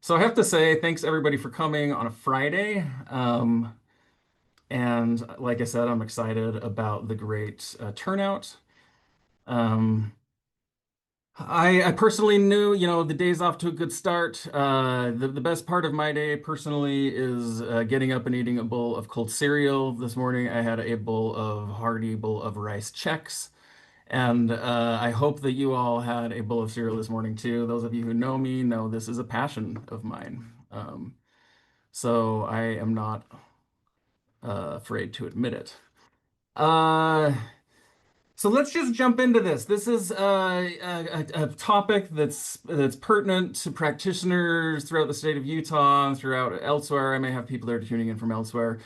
So I have to say, thanks everybody for coming on a Friday. And like I said, I'm excited about the great turnout. Um, I personally knew, the day's off to a good start. The best part of my day personally is getting up and eating a bowl of cold cereal. This morning I had a hearty bowl of rice Chex. And I hope that you all had a bowl of cereal this morning too. Those of you who know me know this is a passion of mine. So I am not afraid to admit it. Uh, so let's just jump into this. This is a topic that's pertinent to practitioners throughout the state of Utah and throughout elsewhere. I may have people that are tuning in from elsewhere.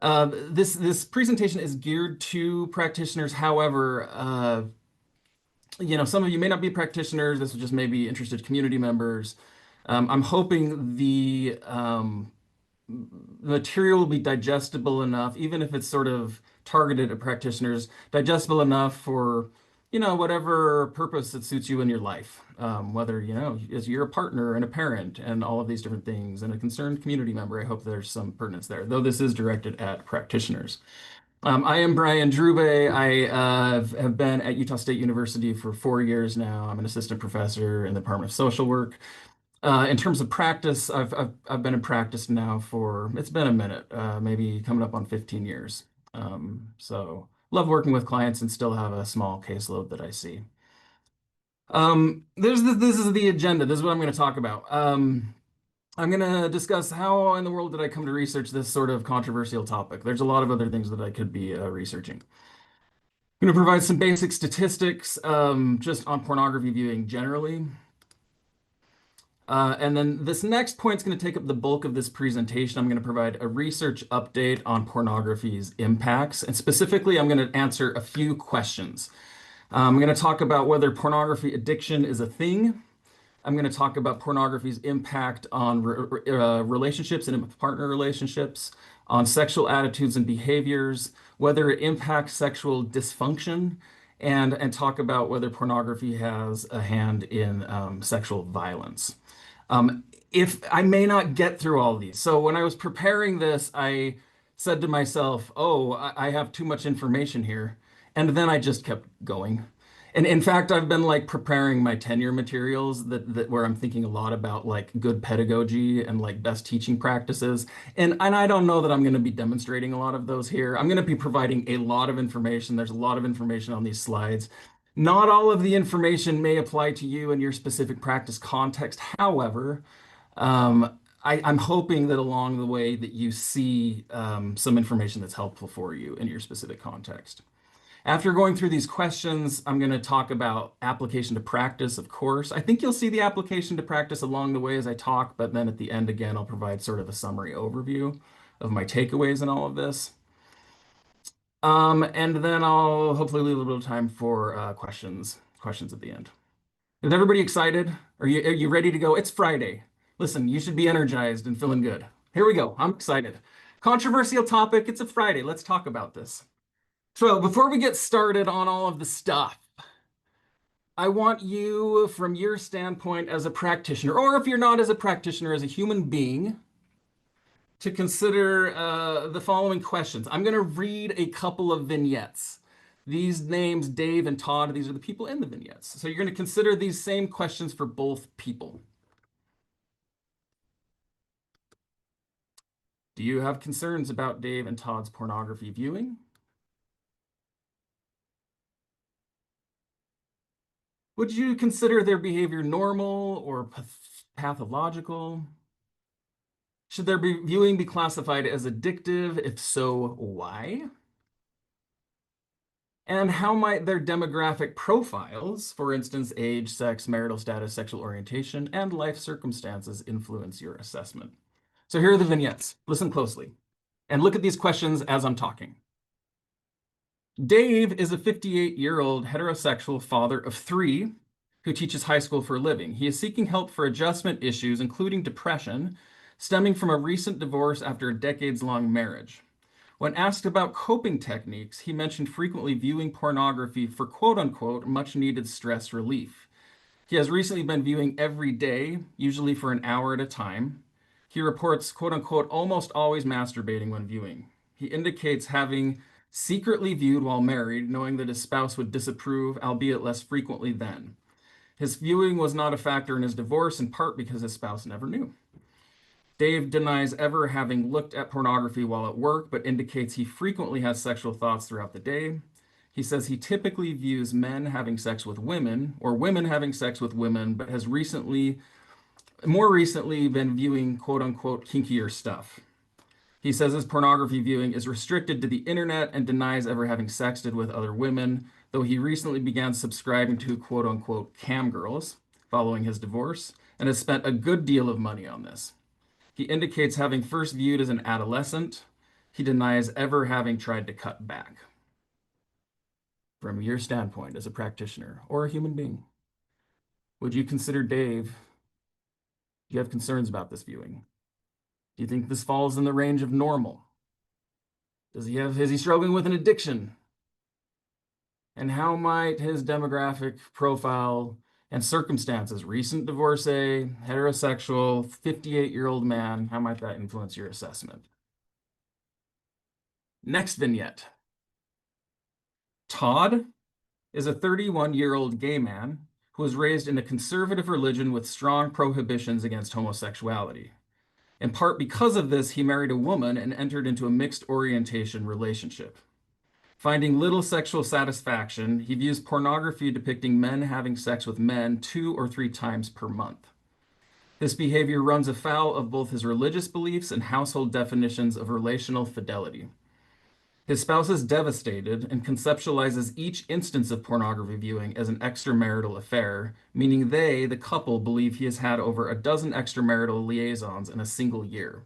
This presentation is geared to practitioners. However, some of you may not be practitioners. This is just maybe interested community members. I'm hoping the material will be digestible enough, even if it's sort of targeted at practitioners, digestible enough for, whatever purpose that suits you in your life. Whether, as you're a partner and a parent and all of these different things and a concerned community member, I hope there's some pertinence there, though this is directed at practitioners. I am Brian Drube. I have been at Utah State University for 4 years now. I'm an assistant professor in the Department of Social Work. In terms of practice, I've been in practice now for it's been a minute, maybe coming up on 15 years. So love working with clients and still have a small caseload that I see. This is the agenda. This is what I'm going to talk about. I'm going to discuss how in the world did I come to research this sort of controversial topic. There's a lot of other things that I could be researching. I'm going to provide some basic statistics just on pornography viewing generally. And then this next point is going to take up the bulk of this presentation. I'm going to provide a research update on pornography's impacts. And specifically, I'm going to answer a few questions. I'm going to talk about whether pornography addiction is a thing. I'm going to talk about pornography's impact on relationships and partner relationships, on sexual attitudes and behaviors, whether it impacts sexual dysfunction, and talk about whether pornography has a hand in sexual violence. If I may not get through all these. So when I was preparing this, I said to myself, oh, I have too much information here. And then I just kept going. And in fact, I've been like preparing my tenure materials that where I'm thinking a lot about like good pedagogy and like best teaching practices. And I don't know that I'm going to be demonstrating a lot of those here. I'm going to be providing a lot of information. There's a lot of information on these slides. Not all of the information may apply to you in your specific practice context. However, I'm hoping that along the way that you see some information that's helpful for you in your specific context. After going through these questions, I'm going to talk about application to practice, of course. I think you'll see the application to practice along the way as I talk, but then at the end, again, I'll provide sort of a summary overview of my takeaways in all of this. And then I'll hopefully leave a little bit of time for questions at the end. Is everybody excited? Are you ready to go? It's Friday. Listen, you should be energized and feeling good. Here we go. I'm excited. Controversial topic. It's a Friday. Let's talk about this. So before we get started on all of the stuff, I want you, from your standpoint as a practitioner, or if you're not as a practitioner, as a human being, to consider the following questions. I'm going to read a couple of vignettes. These names, Dave and Todd, these are the people in the vignettes. So you're going to consider these same questions for both people. Do you have concerns about Dave and Todd's pornography viewing? Would you consider their behavior normal or pathological? Should their viewing be classified as addictive? If so, why? And how might their demographic profiles, for instance, age, sex, marital status, sexual orientation, and life circumstances, influence your assessment? So here are the vignettes. Listen closely and look at these questions as I'm talking. Dave is a 58-year-old heterosexual father of three who teaches high school for a living. He is seeking help for adjustment issues, including depression, stemming from a recent divorce after a decades-long marriage. When asked about coping techniques, he mentioned frequently viewing pornography for quote-unquote much-needed stress relief. He has recently been viewing every day, usually for an hour at a time. He reports, quote unquote, almost always masturbating when viewing. He indicates having secretly viewed while married, knowing that his spouse would disapprove, albeit less frequently then. His viewing was not a factor in his divorce, in part because his spouse never knew. Dave denies ever having looked at pornography while at work, but indicates he frequently has sexual thoughts throughout the day. He says he typically views men having sex with women or women having sex with women, but has more recently, been viewing quote unquote kinkier stuff. He says his pornography viewing is restricted to the internet and denies ever having sexted with other women, though he recently began subscribing to quote unquote cam girls following his divorce and has spent a good deal of money on this. He indicates having first viewed as an adolescent. He denies ever having tried to cut back. From your standpoint as a practitioner or a human being, would you consider Dave? Do you have concerns about this viewing? Do you think this falls in the range of normal? Is he struggling with an addiction? And how might his demographic profile and circumstances, recent divorcee, heterosexual, 58-year-old man, how might that influence your assessment? Next vignette. Todd is a 31-year-old gay man who was raised in a conservative religion with strong prohibitions against homosexuality. In part because of this, he married a woman and entered into a mixed orientation relationship. Finding little sexual satisfaction, he views pornography depicting men having sex with men 2 or 3 times per month. This behavior runs afoul of both his religious beliefs and household definitions of relational fidelity. His spouse is devastated and conceptualizes each instance of pornography viewing as an extramarital affair, meaning they, the couple, believe he has had over a dozen extramarital liaisons in a single year.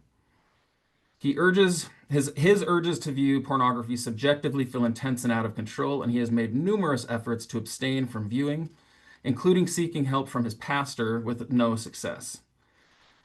He urges his urges to view pornography subjectively feel intense and out of control, and he has made numerous efforts to abstain from viewing, including seeking help from his pastor with no success.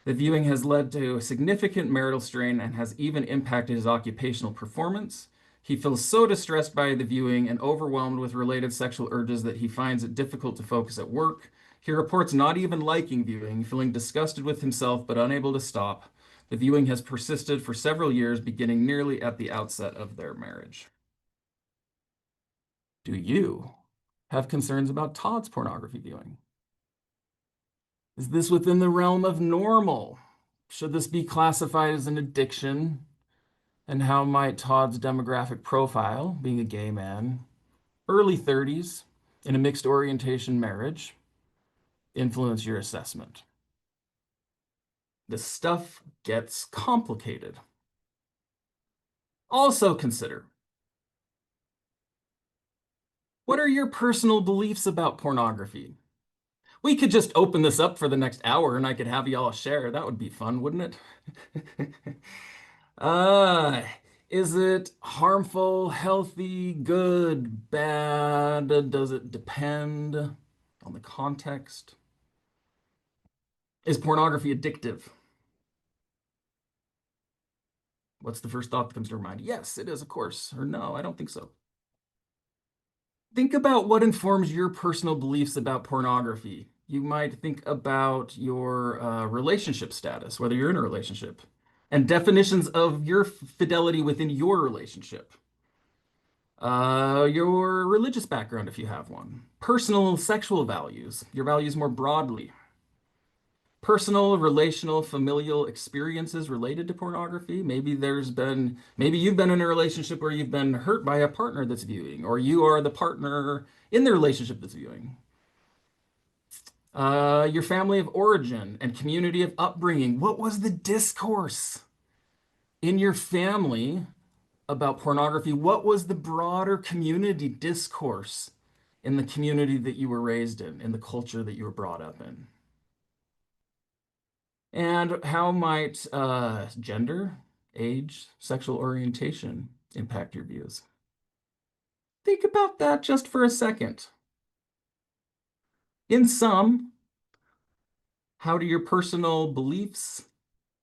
The viewing has led to a significant marital strain and has even impacted his occupational performance. He feels so distressed by the viewing and overwhelmed with related sexual urges that he finds it difficult to focus at work. He reports not even liking viewing, feeling disgusted with himself but unable to stop. The viewing has persisted for several years, beginning nearly at the outset of their marriage. Do you have concerns about Todd's pornography viewing? Is this within the realm of normal? Should this be classified as an addiction? And how might Todd's demographic profile, being a gay man, early 30s, in a mixed orientation marriage, influence your assessment? The stuff gets complicated. Also consider, what are your personal beliefs about pornography? We could just open this up for the next hour and I could have y'all share. That would be fun, wouldn't it? Uh, is it harmful, healthy, good, bad? Does it depend on the context? Is pornography addictive? What's the first thought that comes to your mind? Yes, it is, of course. Or no, I don't think so. Think about what informs your personal beliefs about pornography. You might think about your relationship status, whether you're in a relationship, and definitions of your fidelity within your relationship. Your religious background, if you have one, personal sexual values, your values more broadly, personal, relational, familial experiences related to pornography. Maybe you've been in a relationship where you've been hurt by a partner that's viewing, or you are the partner in the relationship that's viewing. Your family of origin and community of upbringing. What was the discourse in your family about pornography? What was the broader community discourse in the community that you were raised in the culture that you were brought up in? And how might gender, age, sexual orientation impact your views? Think about that just for a second. In sum, how do your personal beliefs,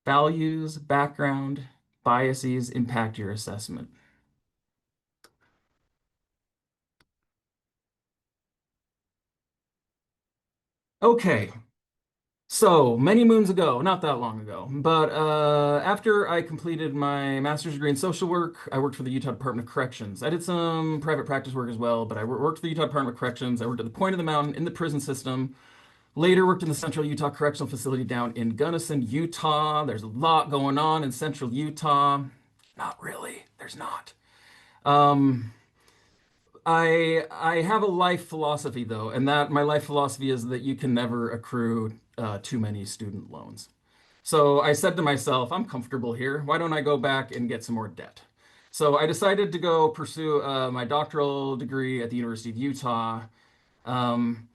values, background, biases impact your assessment? Okay, so many moons ago, not that long ago, but after I completed my master's degree in social work, I worked for the Utah Department of Corrections. I did some private practice work as well, but I worked for the Utah Department of Corrections. I worked at the point of the mountain in the prison system. Later worked in the Central Utah Correctional Facility down in Gunnison, Utah. There's a lot going on in Central Utah. Not really. There's not. Um, I have a life philosophy though, and that my life philosophy is that you can never accrue too many student loans. So I said to myself, I'm comfortable here. Why don't I go back and get some more debt? So I decided to go pursue my doctoral degree at the University of Utah. Um,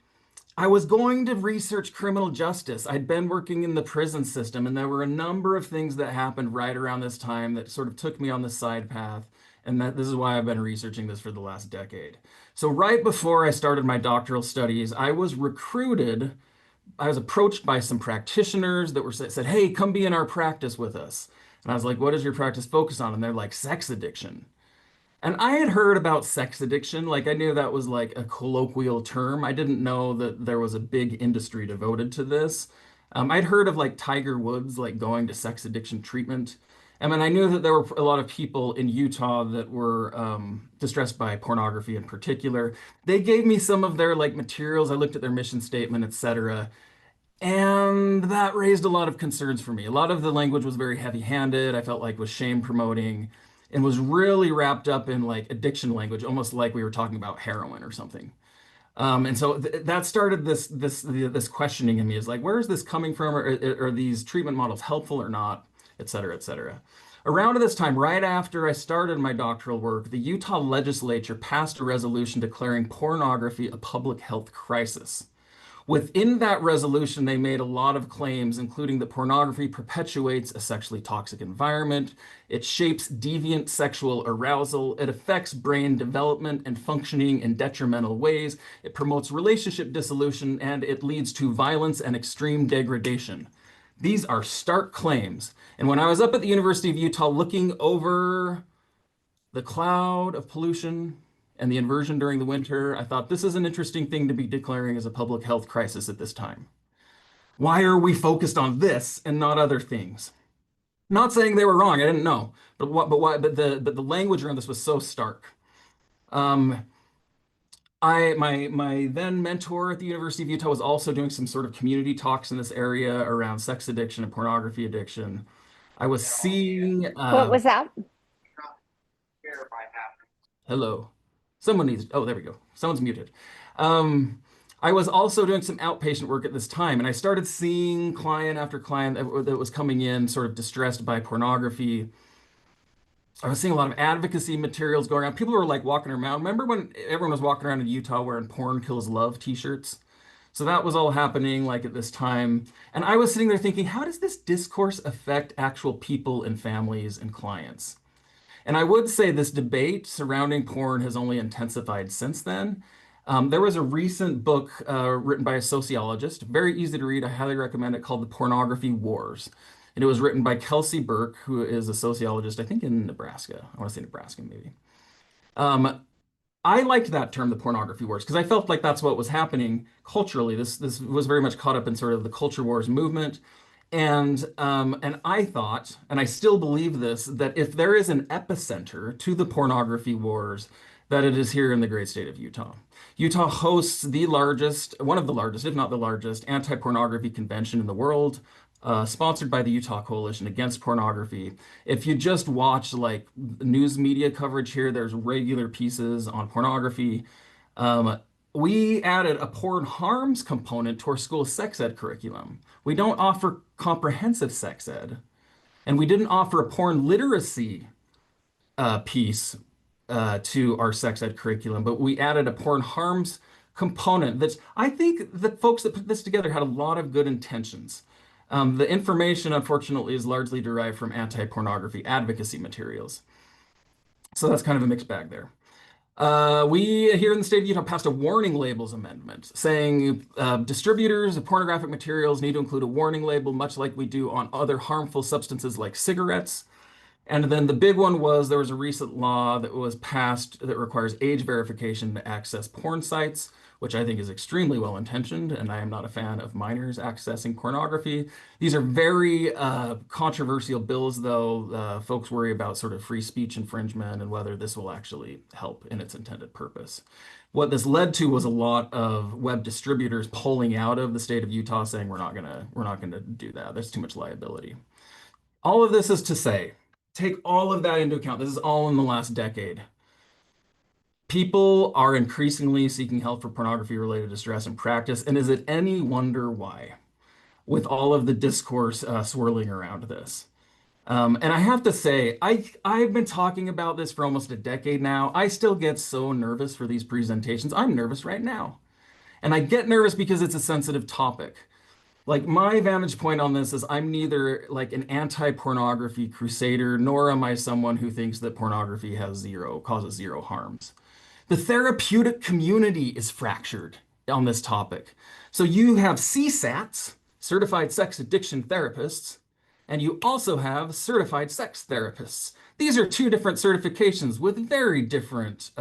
I was going to research criminal justice. I'd been working in the prison system, and there were a number of things that happened right around this time that sort of took me on this side path. And that this is why I've been researching this for the last decade. So right before I started my doctoral studies, I was approached by some practitioners that were said, "Hey, come be in our practice with us." And I was like, "What does your practice focus on?" And they're like, "Sex addiction." And I had heard about sex addiction. Like I knew that was like a colloquial term. I didn't know that there was a big industry devoted to this. I'd heard of like Tiger Woods like going to sex addiction treatment. I mean, I knew that there were a lot of people in Utah that were distressed by pornography in particular. They gave me some of their like materials. I looked at their mission statement, etc. And that raised a lot of concerns for me. A lot of the language was very heavy-handed. I felt like was shame promoting and was really wrapped up in like addiction language, almost like we were talking about heroin or something. And so that started this questioning in me is like, where is this coming from? Are these treatment models helpful or not, et cetera, et cetera. Around this time, right after I started my doctoral work, the Utah legislature passed a resolution declaring pornography a public health crisis. Within that resolution, they made a lot of claims, including that pornography perpetuates a sexually toxic environment, it shapes deviant sexual arousal, it affects brain development and functioning in detrimental ways, it promotes relationship dissolution, and it leads to violence and extreme degradation. These are stark claims. And when I was up at the University of Utah looking over the cloud of pollution and the inversion during the winter, I thought this is an interesting thing to be declaring as a public health crisis at this time. Why are we focused on this and not other things? Not saying they were wrong, I didn't know, but the language around this was so stark. Um, my then mentor at the University of Utah was also doing some sort of community talks in this area around sex addiction and pornography addiction. I was seeing What was that? hello. Someone needs, oh, there we go. Someone's muted. Um, I was also doing some outpatient work at this time, and I started seeing client after client that was coming in sort of distressed by pornography. I was seeing a lot of advocacy materials going around. People were like walking around. Remember when everyone was walking around in Utah wearing "Porn Kills Love" t-shirts? So that was all happening like at this time. And I was sitting there thinking, how does this discourse affect actual people and families and clients? And I would say this debate surrounding porn has only intensified since then. There was a recent book written by a sociologist, very easy to read. I highly recommend it, called The Pornography Wars. And it was written by Kelsey Burke, who is a sociologist, I think in Nebraska. I want to say Nebraska, maybe. Um, I liked that term, the pornography wars, because I felt like that's what was happening culturally. This was very much caught up in sort of the culture wars movement. And I thought, and I still believe this, that if there is an epicenter to the pornography wars, that it is here in the great state of Utah. Utah hosts the largest, one of the largest, if not the largest, anti-pornography convention in the world, sponsored by the Utah Coalition Against Pornography. If you just watch like news media coverage here, there's regular pieces on pornography. Um, we added a porn harms component to our school sex ed curriculum. We don't offer comprehensive sex ed, and we didn't offer a porn literacy piece to our sex ed curriculum, but we added a porn harms component that's, I think the folks that put this together had a lot of good intentions. The information, unfortunately, is largely derived from anti-pornography advocacy materials. So that's kind of a mixed bag there. We here in the state of Utah passed a warning labels amendment saying distributors of pornographic materials need to include a warning label, much like we do on other harmful substances like cigarettes. And then the big one was there was a recent law that was passed that requires age verification to access porn sites. which I think is extremely well intentioned, and I am not a fan of minors accessing pornography. These are very controversial bills, though. Folks worry about sort of free speech infringement and whether this will actually help in its intended purpose. What this led to was a lot of web distributors pulling out of the state of Utah, saying we're not gonna do that. There's too much liability. All of this is to say, take all of that into account. This is all in the last decade. People are increasingly seeking help for pornography-related distress in practice, and is it any wonder why, with all of the discourse swirling around this? And I have to say, I've been talking about this for almost a decade now. I still get so nervous for these presentations. I'm nervous right now. And I get nervous because it's a sensitive topic. Like my vantage point on this is I'm neither like an anti-pornography crusader, nor am I someone who thinks that pornography causes zero harms. The therapeutic community is fractured on this topic. So you have CSATs, certified sex addiction therapists, and you also have certified sex therapists. These are two different certifications with very different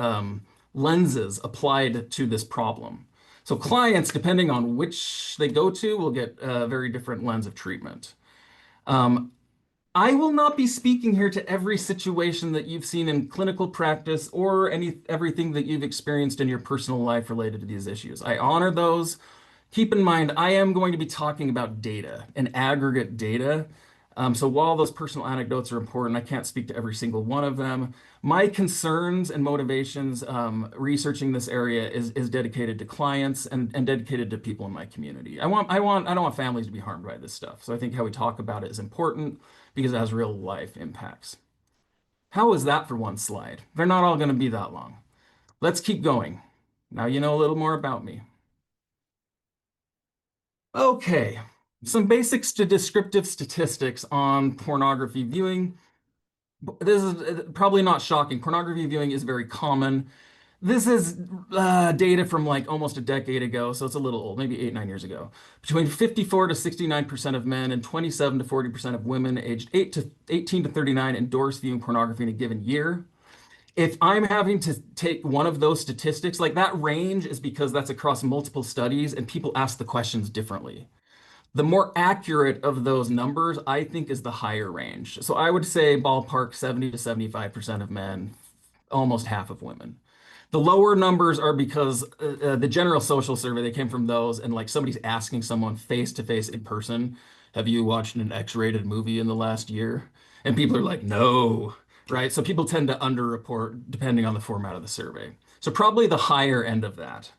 lenses applied to this problem. So clients, depending on which they go to, will get a very different lens of treatment. Um, I will not be speaking here to every situation that you've seen in clinical practice or everything that you've experienced in your personal life related to these issues. I honor those. Keep in mind, I am going to be talking about data and aggregate data. So while those personal anecdotes are important, I can't speak to every single one of them. My concerns and motivations researching this area is dedicated to clients and dedicated to people in my community. I don't want families to be harmed by this stuff. So I think how we talk about it is important because it has real life impacts. How is that for one slide? They're not all going to be that long. Let's keep going. Now you know a little more about me. Okay, some basics to descriptive statistics on pornography viewing. This is probably not shocking. Pornography viewing is very common. This is data from like almost a decade ago, so it's a little old, maybe 8, 9 years ago. Between 54 to 69% of men and 27 to 40% of women aged 18 to 39 endorse viewing pornography in a given year. If I'm having to take one of those statistics, like that range is because that's across multiple studies and people ask the questions differently. The more accurate of those numbers, I think, is the higher range. So I would say ballpark 70 to 75% of men, almost half of women. The lower numbers are because the general social survey, they came from those, and like somebody's asking someone face to face in person, have you watched an X-rated movie in the last year? And people are like, no, right? So people tend to underreport depending on the format of the survey. So probably the higher end of that.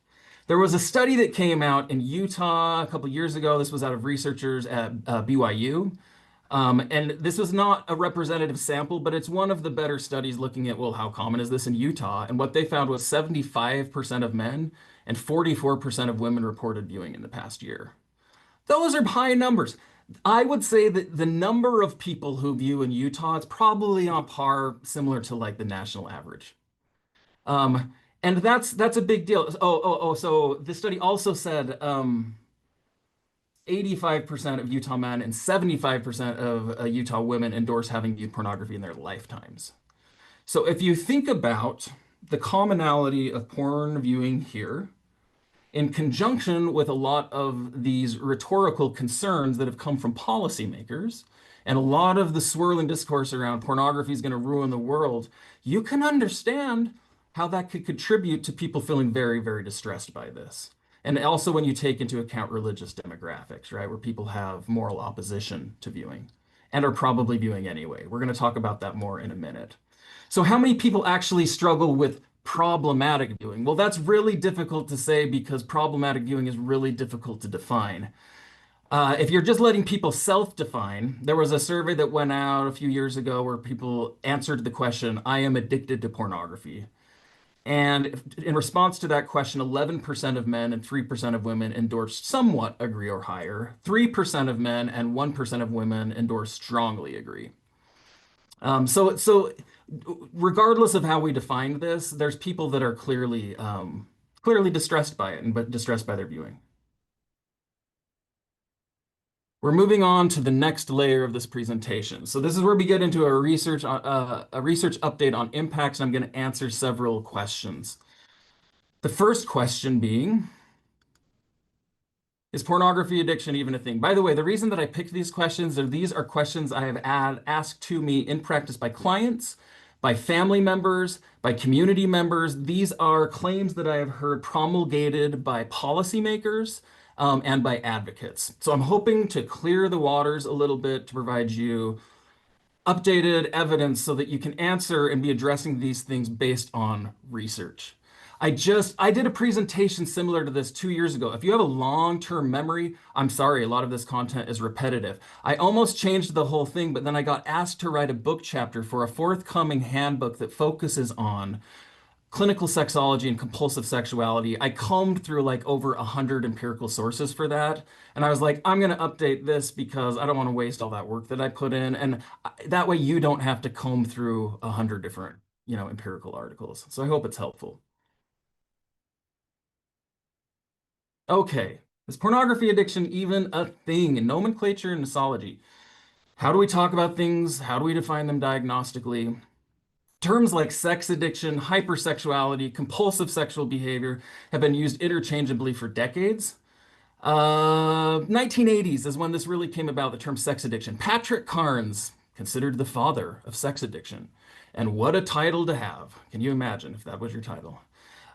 There was a study that came out in Utah a couple years ago. This was out of researchers at BYU. And this was not a representative sample, but it's one of the better studies looking at, well, how common is this in Utah? And what they found was 75% of men and 44% of women reported viewing in the past year. Those are high numbers. I would say that the number of people who view in Utah is probably on par, similar to like the national average. And that's a big deal. Oh. So this study also said 85% of Utah men and 75% of Utah women endorse having viewed pornography in their lifetimes. So if you think about the commonality of porn viewing here, in conjunction with a lot of these rhetorical concerns that have come from policymakers and a lot of the swirling discourse around pornography is going to ruin the world, you can understand how that could contribute to people feeling very, very distressed by this. And also when you take into account religious demographics, right, where people have moral opposition to viewing and are probably viewing anyway. We're going to talk about that more in a minute. So how many people actually struggle with problematic viewing? Well, that's really difficult to say because problematic viewing is really difficult to define. If you're just letting people self-define, there was a survey that went out a few years ago where people answered the question, I am addicted to pornography. And in response to that question, 11% of men and 3% of women endorsed somewhat agree or higher. 3% of men and 1% of women endorsed strongly agree. So regardless of how we define this, there's people that are clearly distressed by it, but distressed by their viewing. We're moving on to the next layer of this presentation. So this is where we get into a research update on impacts, and I'm going to answer several questions. The first question being, is pornography addiction even a thing? By the way, the reason that I picked these questions are these are questions I have asked to me in practice by clients, by family members, by community members. These are claims that I have heard promulgated by policymakers, and by advocates. So I'm hoping to clear the waters a little bit to provide you updated evidence so that you can answer and be addressing these things based on research. I did a presentation similar to this 2 years ago. If you have a long-term memory, I'm sorry, a lot of this content is repetitive. I almost changed the whole thing, but then I got asked to write a book chapter for a forthcoming handbook that focuses on clinical sexology and compulsive sexuality. I combed through like over 100 empirical sources for that. And I was like, I'm going to update this because I don't want to waste all that work that I put in. And that way you don't have to comb through 100 different, empirical articles. So I hope it's helpful. Okay. Is pornography addiction even a thing in nomenclature and nosology? How do we talk about things? How do we define them diagnostically? Terms like sex addiction, hypersexuality, compulsive sexual behavior have been used interchangeably for decades. 1980s is when this really came about, the term sex addiction. Patrick Carnes, considered the father of sex addiction. And what a title to have. Can you imagine if that was your title?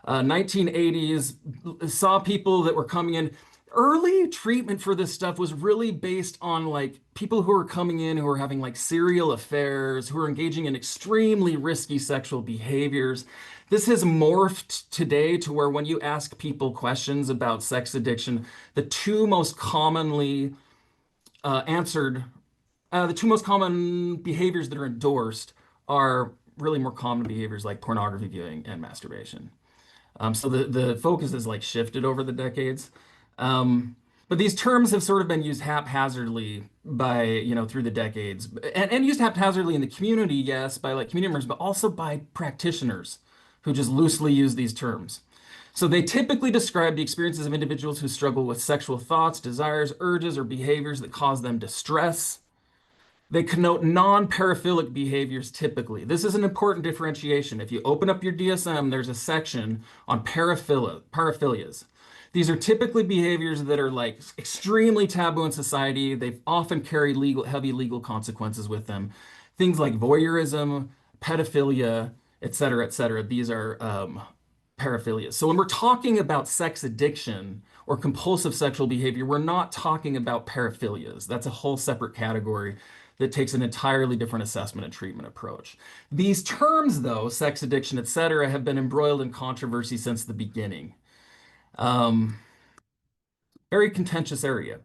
1980s saw people that were coming in. Early treatment for this stuff was really based on like people who were coming in who were having like serial affairs, who were engaging in extremely risky sexual behaviors. This has morphed today to where when you ask people questions about sex addiction, the two most commonly answered, the two most common behaviors that are endorsed are really more common behaviors like pornography viewing and masturbation. So the focus has like shifted over the decades. Um, but these terms have sort of been used haphazardly by, through the decades and used haphazardly in the community, yes, by like community members, but also by practitioners who just loosely use these terms. So they typically describe the experiences of individuals who struggle with sexual thoughts, desires, urges, or behaviors that cause them distress. They connote non-paraphilic behaviors typically. This is an important differentiation. If you open up your DSM, there's a section on paraphilias. These are typically behaviors that are like extremely taboo in society. They often carry heavy legal consequences with them. Things like voyeurism, pedophilia, et cetera, et cetera. These are paraphilias. So when we're talking about sex addiction or compulsive sexual behavior, we're not talking about paraphilias. That's a whole separate category that takes an entirely different assessment and treatment approach. These terms, though, sex addiction, et cetera, have been embroiled in controversy since the beginning. Um, Very contentious area.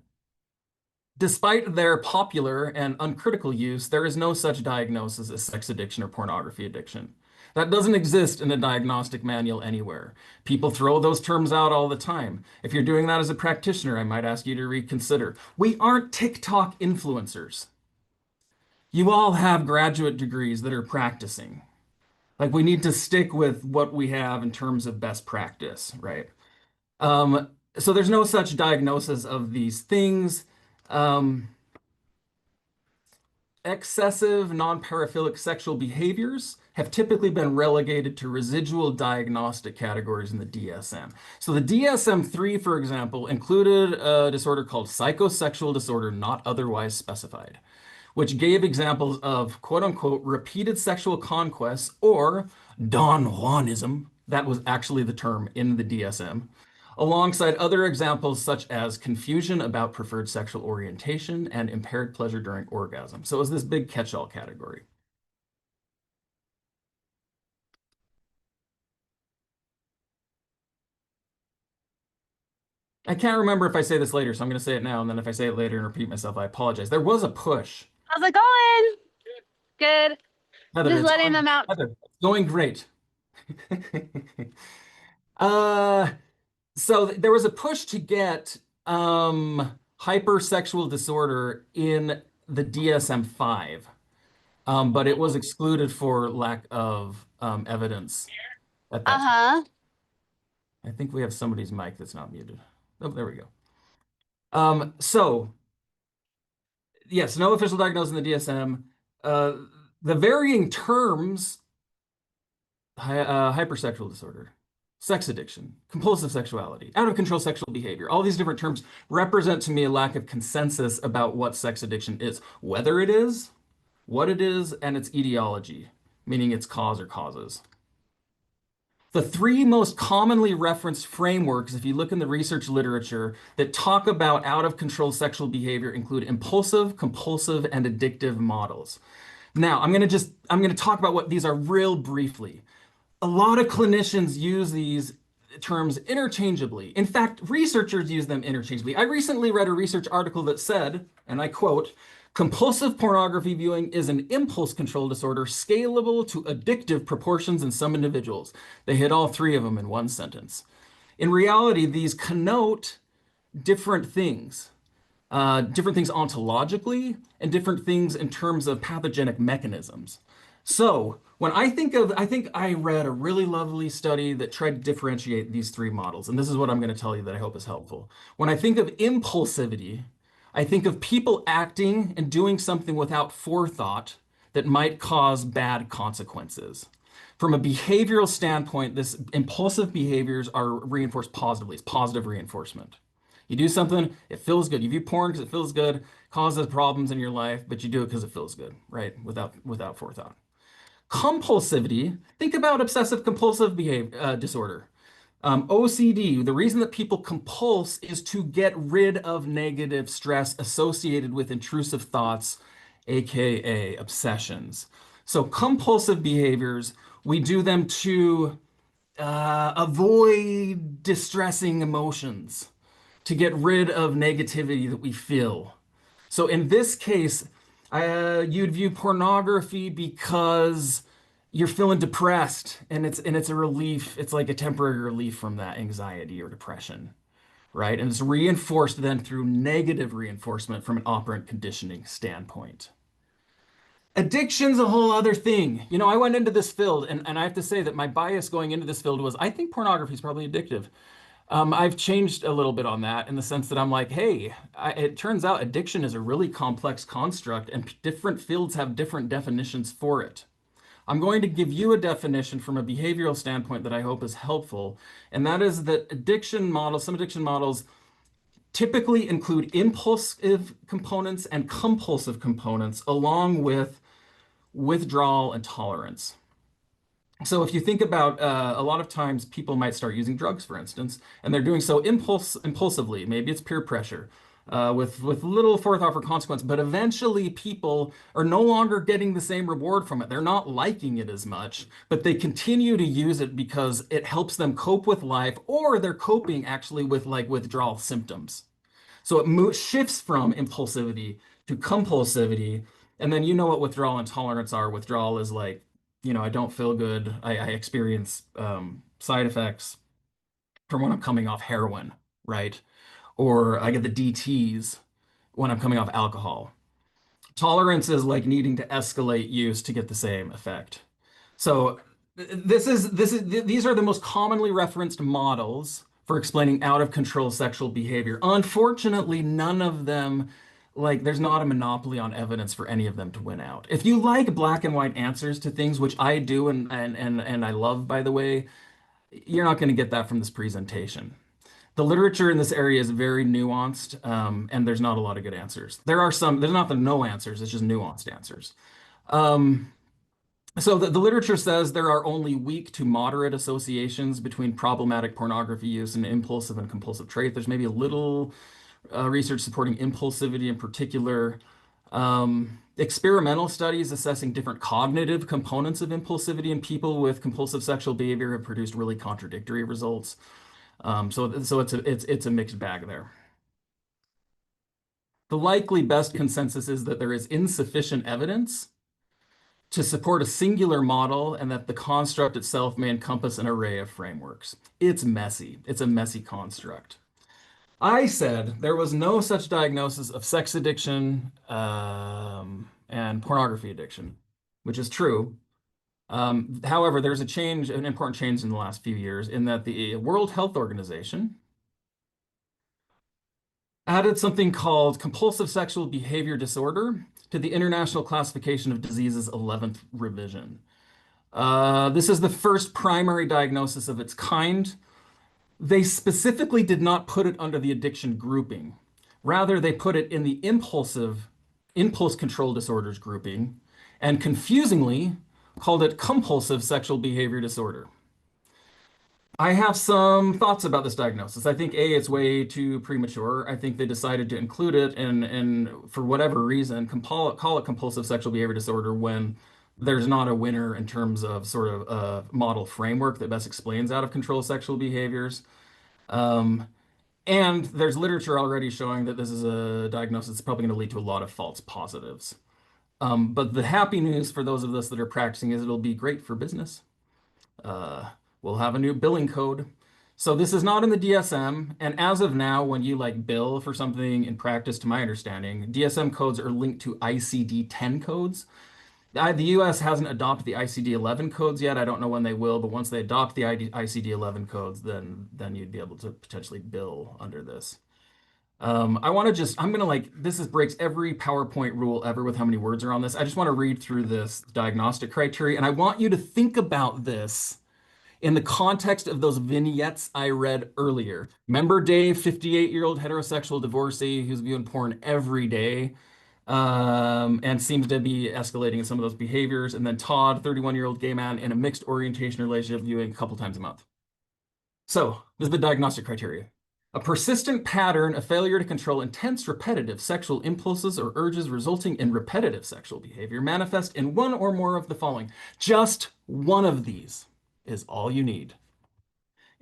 Despite their popular and uncritical use, there is no such diagnosis as sex addiction or pornography addiction. That doesn't exist in a diagnostic manual anywhere. People throw those terms out all the time. If you're doing that as a practitioner, I might ask you to reconsider. We aren't TikTok influencers. You all have graduate degrees that are practicing. Like we need to stick with what we have in terms of best practice, right? So there's no such diagnosis of these things. Um, Excessive non-paraphilic sexual behaviors have typically been relegated to residual diagnostic categories in the DSM. So the DSM-3, for example, included a disorder called psychosexual disorder not otherwise specified, which gave examples of quote unquote repeated sexual conquests or Don Juanism. That was actually the term in the DSM, alongside other examples such as confusion about preferred sexual orientation and impaired pleasure during orgasm. So it was this big catch-all category. I can't remember if I say this later, so I'm going to say it now, and then if I say it later and repeat myself, I apologize. There was a push. How's it going? Good. Heather, Just letting them out. Heather, it's going great. uh, so there was a push to get hypersexual disorder in the DSM-5, but it was excluded for lack of evidence at that time. Uh-huh. I think we have somebody's mic that's not muted. Oh, there we go. So yes, no official diagnosis in the DSM. Uh, the varying terms, hypersexual disorder. sex addiction, compulsive sexuality, out of control sexual behavior. All these different terms represent to me a lack of consensus about what sex addiction is, whether it is, what it is, and its etiology, meaning its cause or causes. The three most commonly referenced frameworks, if you look in the research literature, that talk about out of control sexual behavior include impulsive, compulsive, and addictive models. Now, I'm going to talk about what these are real briefly. A lot of clinicians use these terms interchangeably. In fact, researchers use them interchangeably. I recently read a research article that said, and I quote, compulsive pornography viewing is an impulse control disorder scalable to addictive proportions in some individuals. They hit all three of them in one sentence. In reality, these connote different things different things ontologically and different things in terms of pathogenic mechanisms. So when I think I read a really lovely study that tried to differentiate these three models. And this is what I'm going to tell you that I hope is helpful. When I think of impulsivity, I think of people acting and doing something without forethought that might cause bad consequences. From a behavioral standpoint, this impulsive behaviors are reinforced positively. It's positive reinforcement. You do something, it feels good. You view porn because it feels good, causes problems in your life, but you do it because it feels good, right? Without forethought. Compulsivity, think about obsessive compulsive behavior disorder. OCD, the reason that people compulse is to get rid of negative stress associated with intrusive thoughts, aka obsessions. So compulsive behaviors, we do them to avoid distressing emotions, to get rid of negativity that we feel. So in this case, you'd view pornography because you're feeling depressed and it's a relief. It's like a temporary relief from that anxiety or depression, right? And it's reinforced then through negative reinforcement from an operant conditioning standpoint. Addiction's a whole other thing. You know, I went into this field and I have to say that my bias going into this field was I think pornography is probably addictive. I've changed a little bit on that in the sense that I'm like, hey, it turns out addiction is a really complex construct and different fields have different definitions for it. I'm going to give you a definition from a behavioral standpoint that I hope is helpful, and that is that some addiction models typically include impulsive components and compulsive components along with withdrawal and tolerance. So if you think about a lot of times people might start using drugs, for instance, and they're doing so impulsively. Maybe it's peer pressure with little forethought for consequence, but eventually people are no longer getting the same reward from it. They're not liking it as much, but they continue to use it because it helps them cope with life, or they're coping actually with like withdrawal symptoms. So it shifts from impulsivity to compulsivity. And then you know what withdrawal and tolerance are. Withdrawal is like, you know, I don't feel good. I experience side effects from when I'm coming off heroin, right? Or I get the DTs when I'm coming off alcohol. Tolerance is like needing to escalate use to get the same effect. So these are the most commonly referenced models for explaining out of control sexual behavior. Unfortunately, none of them, like there's not a monopoly on evidence for any of them to win out. If you like black and white answers to things, which I do and I love, by the way, you're not going to get that from this presentation. The literature in this area is very nuanced, and there's not a lot of good answers. There's not the no answers, it's just nuanced answers. So the literature says there are only weak to moderate associations between problematic pornography use and impulsive and compulsive trait. There's maybe a little research supporting impulsivity in particular. Experimental studies assessing different cognitive components of impulsivity in people with compulsive sexual behavior have produced really contradictory results. So it's a mixed bag there. The likely best consensus is that there is insufficient evidence to support a singular model and that the construct itself may encompass an array of frameworks. It's messy. It's a messy construct. I said there was no such diagnosis of sex addiction and pornography addiction, which is true. However, there's an important change in the last few years in that the World Health Organization added something called compulsive sexual behavior disorder to the International Classification of Diseases 11th revision. This is the first primary diagnosis of its kind. They specifically did not put it under the addiction grouping. Rather, they put it in the impulse control disorders grouping, and confusingly called it compulsive sexual behavior disorder. I have some thoughts about this diagnosis. I think A, it's way too premature. I think they decided to include it and for whatever reason, call it compulsive sexual behavior disorder when there's not a winner in terms of sort of a model framework that best explains out of control sexual behaviors. Um, and there's literature already showing that this is a diagnosis that's probably going to lead to a lot of false positives. But the happy news for those of us that are practicing is it'll be great for business. Uh, we'll have a new billing code. So this is not in the DSM, and as of now, when you like bill for something in practice, to my understanding, DSM codes are linked to ICD-10 codes. The US hasn't adopted the ICD-11 codes yet. I don't know when they will, but once they adopt the ICD-11 codes, then you'd be able to potentially bill under this. I'm gonna like, breaks every PowerPoint rule ever with how many words are on this. I just want to read through this diagnostic criteria, and I want you to think about this in the context of those vignettes I read earlier. Remember Dave, 58-year-old heterosexual divorcee who's viewing porn every day, and seems to be escalating in some of those behaviors. And then Todd, 31-year-old gay man in a mixed orientation relationship, viewing a couple times a month. So this is the diagnostic criteria. A persistent pattern of failure to control intense repetitive sexual impulses or urges resulting in repetitive sexual behavior manifest in one or more of the following. Just one of these is all you need.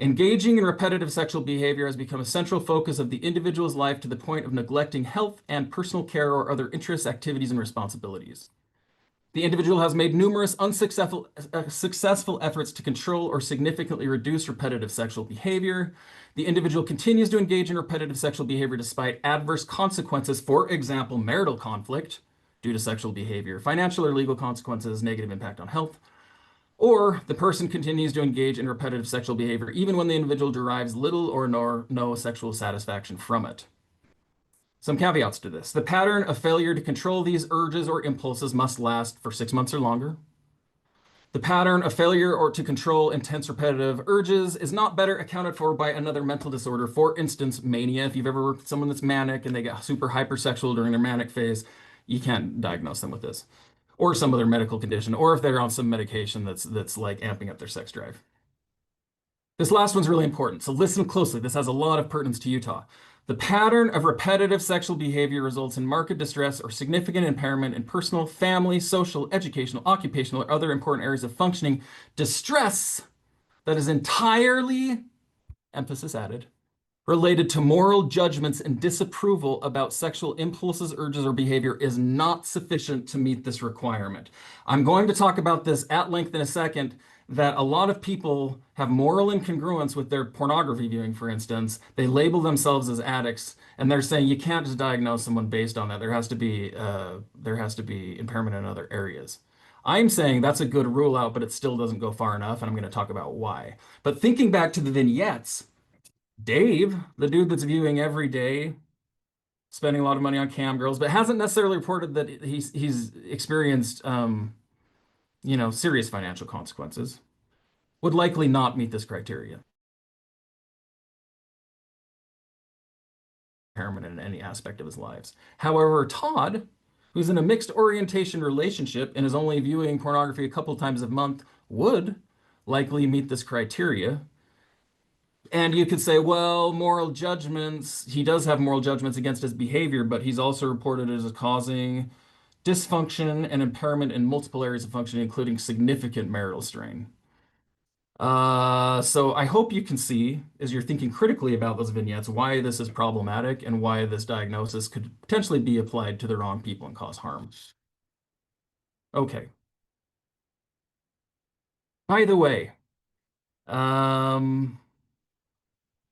Engaging in repetitive sexual behavior has become a central focus of the individual's life to the point of neglecting health and personal care or other interests, activities, and responsibilities. The individual has made numerous successful efforts to control or significantly reduce repetitive sexual behavior. The individual continues to engage in repetitive sexual behavior despite adverse consequences, for example, marital conflict due to sexual behavior, financial or legal consequences, negative impact on health. Or the person continues to engage in repetitive sexual behavior even when the individual derives little or no sexual satisfaction from it. Some caveats to this. The pattern of failure to control these urges or impulses must last for 6 months or longer. The pattern of failure or to control intense repetitive urges is not better accounted for by another mental disorder. For instance, mania. If you've ever worked with someone that's manic and they get super hypersexual during their manic phase, you can't diagnose them with this. Or some other medical condition, or if they're on some medication that's like amping up their sex drive. This last one's really important, so listen closely. This has a lot of pertinence to Utah. The pattern of repetitive sexual behavior results in marked distress or significant impairment in personal, family, social, educational, occupational, or other important areas of functioning. Distress that is entirely, emphasis added, related to moral judgments and disapproval about sexual impulses, urges, or behavior is not sufficient to meet this requirement. I'm going to talk about this at length in a second, that a lot of people have moral incongruence with their pornography viewing, for instance. They label themselves as addicts, and they're saying you can't just diagnose someone based on that. There has to be impairment in other areas. I'm saying that's a good rule out, but it still doesn't go far enough, and I'm going to talk about why. But thinking back to the vignettes, Dave, the dude that's viewing every day, spending a lot of money on cam girls, but hasn't necessarily reported that he's experienced serious financial consequences, would likely not meet this criteria. Impairment in any aspect of his lives. However, Todd, who's in a mixed orientation relationship and is only viewing pornography a couple times a month, would likely meet this criteria. And you could say, well, moral judgments, he does have moral judgments against his behavior, but he's also reported as causing dysfunction and impairment in multiple areas of function, including significant marital strain. So I hope you can see, as you're thinking critically about those vignettes, why this is problematic and why this diagnosis could potentially be applied to the wrong people and cause harm. Okay. By the way, um,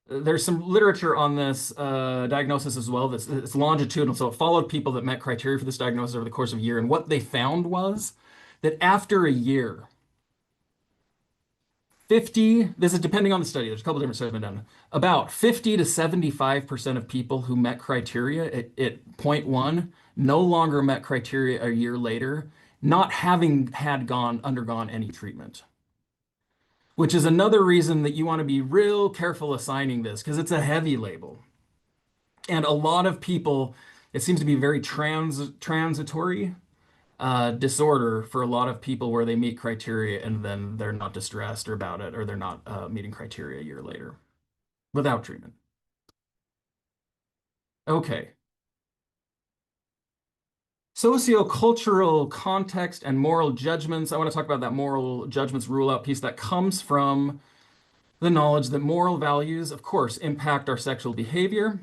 there's some literature on this diagnosis as well. It's longitudinal, so it followed people that met criteria for this diagnosis over the course of a year. And what they found was that after a year, 50, this is depending on the study, there's a couple different studies been done, about 50 to 75% of people who met criteria at point one no longer met criteria a year later. not having undergone any treatment, which is another reason that you want to be real careful assigning this because it's a heavy label. And a lot of people, it seems to be very transitory disorder for a lot of people where they meet criteria and then they're not distressed or about it or they're not meeting criteria a year later without treatment. Okay. Sociocultural context and moral judgments. I want to talk about that moral judgments rule out piece that comes from the knowledge that moral values, of course, impact our sexual behavior.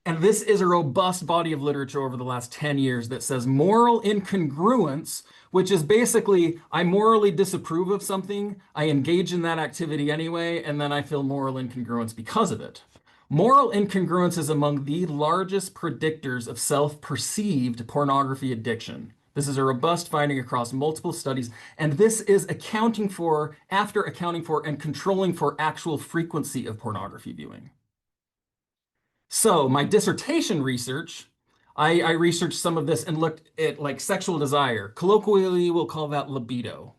And this is a robust body of literature over the last 10 years that says moral incongruence, which is basically I morally disapprove of something, I engage in that activity anyway, and then I feel moral incongruence because of it. Moral incongruence is among the largest predictors of self-perceived pornography addiction. This is a robust finding across multiple studies, and this is after accounting for and controlling for actual frequency of pornography viewing. So my dissertation research, I researched some of this and looked at like sexual desire. Colloquially, we'll call that libido.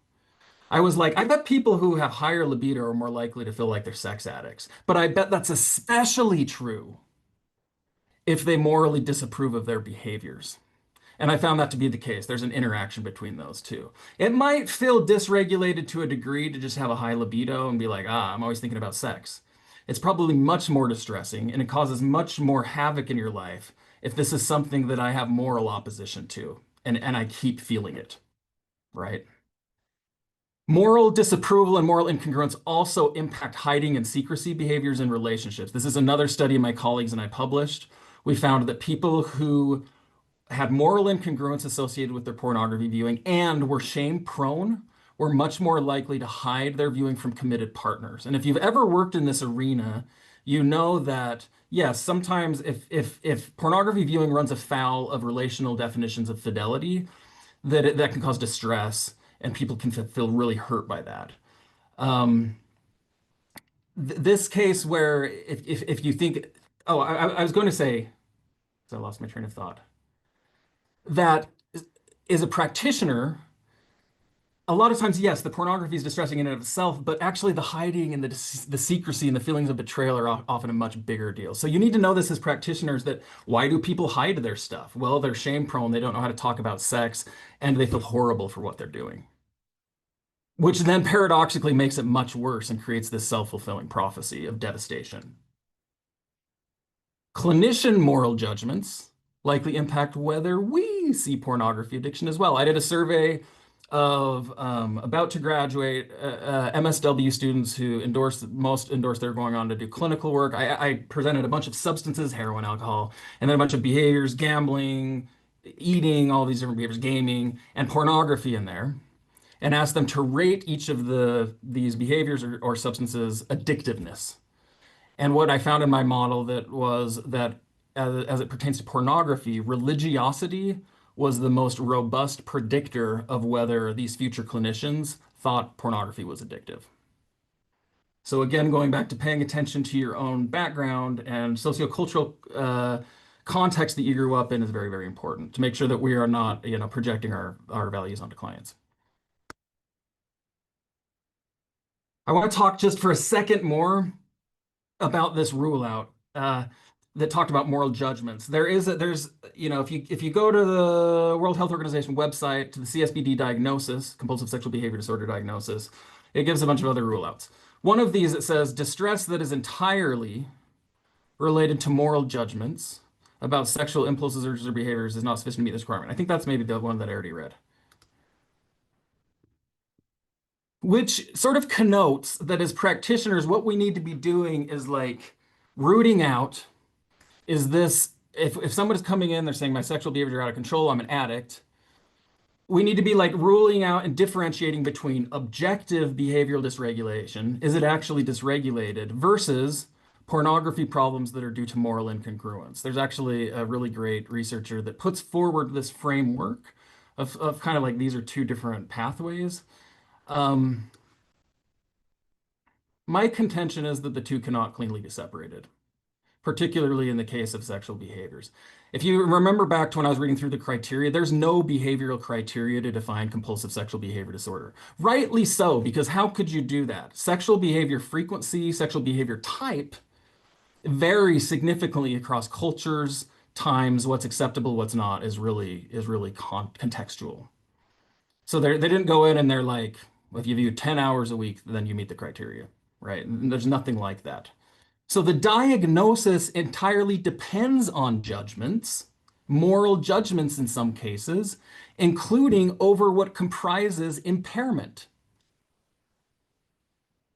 I was like, I bet people who have higher libido are more likely to feel like they're sex addicts. But I bet that's especially true if they morally disapprove of their behaviors. And I found that to be the case. There's an interaction between those two. It might feel dysregulated to a degree to just have a high libido and be like, I'm always thinking about sex. It's probably much more distressing and it causes much more havoc in your life if this is something that I have moral opposition to and I keep feeling it, right? Moral disapproval and moral incongruence also impact hiding and secrecy behaviors in relationships. This is another study my colleagues and I published. We found that people who had moral incongruence associated with their pornography viewing and were shame prone were much more likely to hide their viewing from committed partners. And if you've ever worked in this arena, you know that yes, sometimes if pornography viewing runs afoul of relational definitions of fidelity, that can cause distress and people can feel really hurt by that. Um, this case where if you think, oh, I was going to say, so I lost my train of thought that is a practitioner, a lot of times, yes, the pornography is distressing in and of itself, but actually the hiding and the secrecy and the feelings of betrayal are often a much bigger deal. So you need to know this as practitioners that why do people hide their stuff? Well, they're shame prone, they don't know how to talk about sex, and they feel horrible for what they're doing, which then paradoxically makes it much worse and creates this self-fulfilling prophecy of devastation. Clinician moral judgments likely impact whether we see pornography addiction as well. I did a survey of about to graduate MSW students who most endorsed they're going on to do clinical work. I presented a bunch of substances, heroin, alcohol, and then a bunch of behaviors, gambling, eating, all these different behaviors, gaming, and pornography in there, and asked them to rate each of these behaviors or substances addictiveness. And what I found in my model that was that as it pertains to pornography, religiosity was the most robust predictor of whether these future clinicians thought pornography was addictive. So again, going back to paying attention to your own background and sociocultural context that you grew up in is very, very important to make sure that we are not, projecting our values onto clients. I want to talk just for a second more about this rule out that talked about moral judgments. If you go to the World Health Organization website to the CSBD diagnosis, compulsive sexual behavior disorder diagnosis, it gives a bunch of other rule outs. One of these, it says distress that is entirely related to moral judgments about sexual impulses, urges, or behaviors is not sufficient to meet this requirement. I think that's maybe the one that I already read. Which sort of connotes that as practitioners, what we need to be doing is like rooting out, is this, if someone is coming in, they're saying my sexual behavior is out of control, I'm an addict. We need to be like ruling out and differentiating between objective behavioral dysregulation, is it actually dysregulated, versus pornography problems that are due to moral incongruence. There's actually a really great researcher that puts forward this framework of kind of like these are two different pathways. Um, my contention is that the two cannot cleanly be separated. particularly in the case of sexual behaviors. If you remember back to when I was reading through the criteria, there's no behavioral criteria to define compulsive sexual behavior disorder. Rightly so, because how could you do that? Sexual behavior frequency, sexual behavior type varies significantly across cultures, times, what's acceptable, what's not is really contextual. So they didn't go in and they're like, well, if you view 10 hours a week, then you meet the criteria, right? And there's nothing like that. So the diagnosis entirely depends on judgments, moral judgments in some cases, including over what comprises impairment.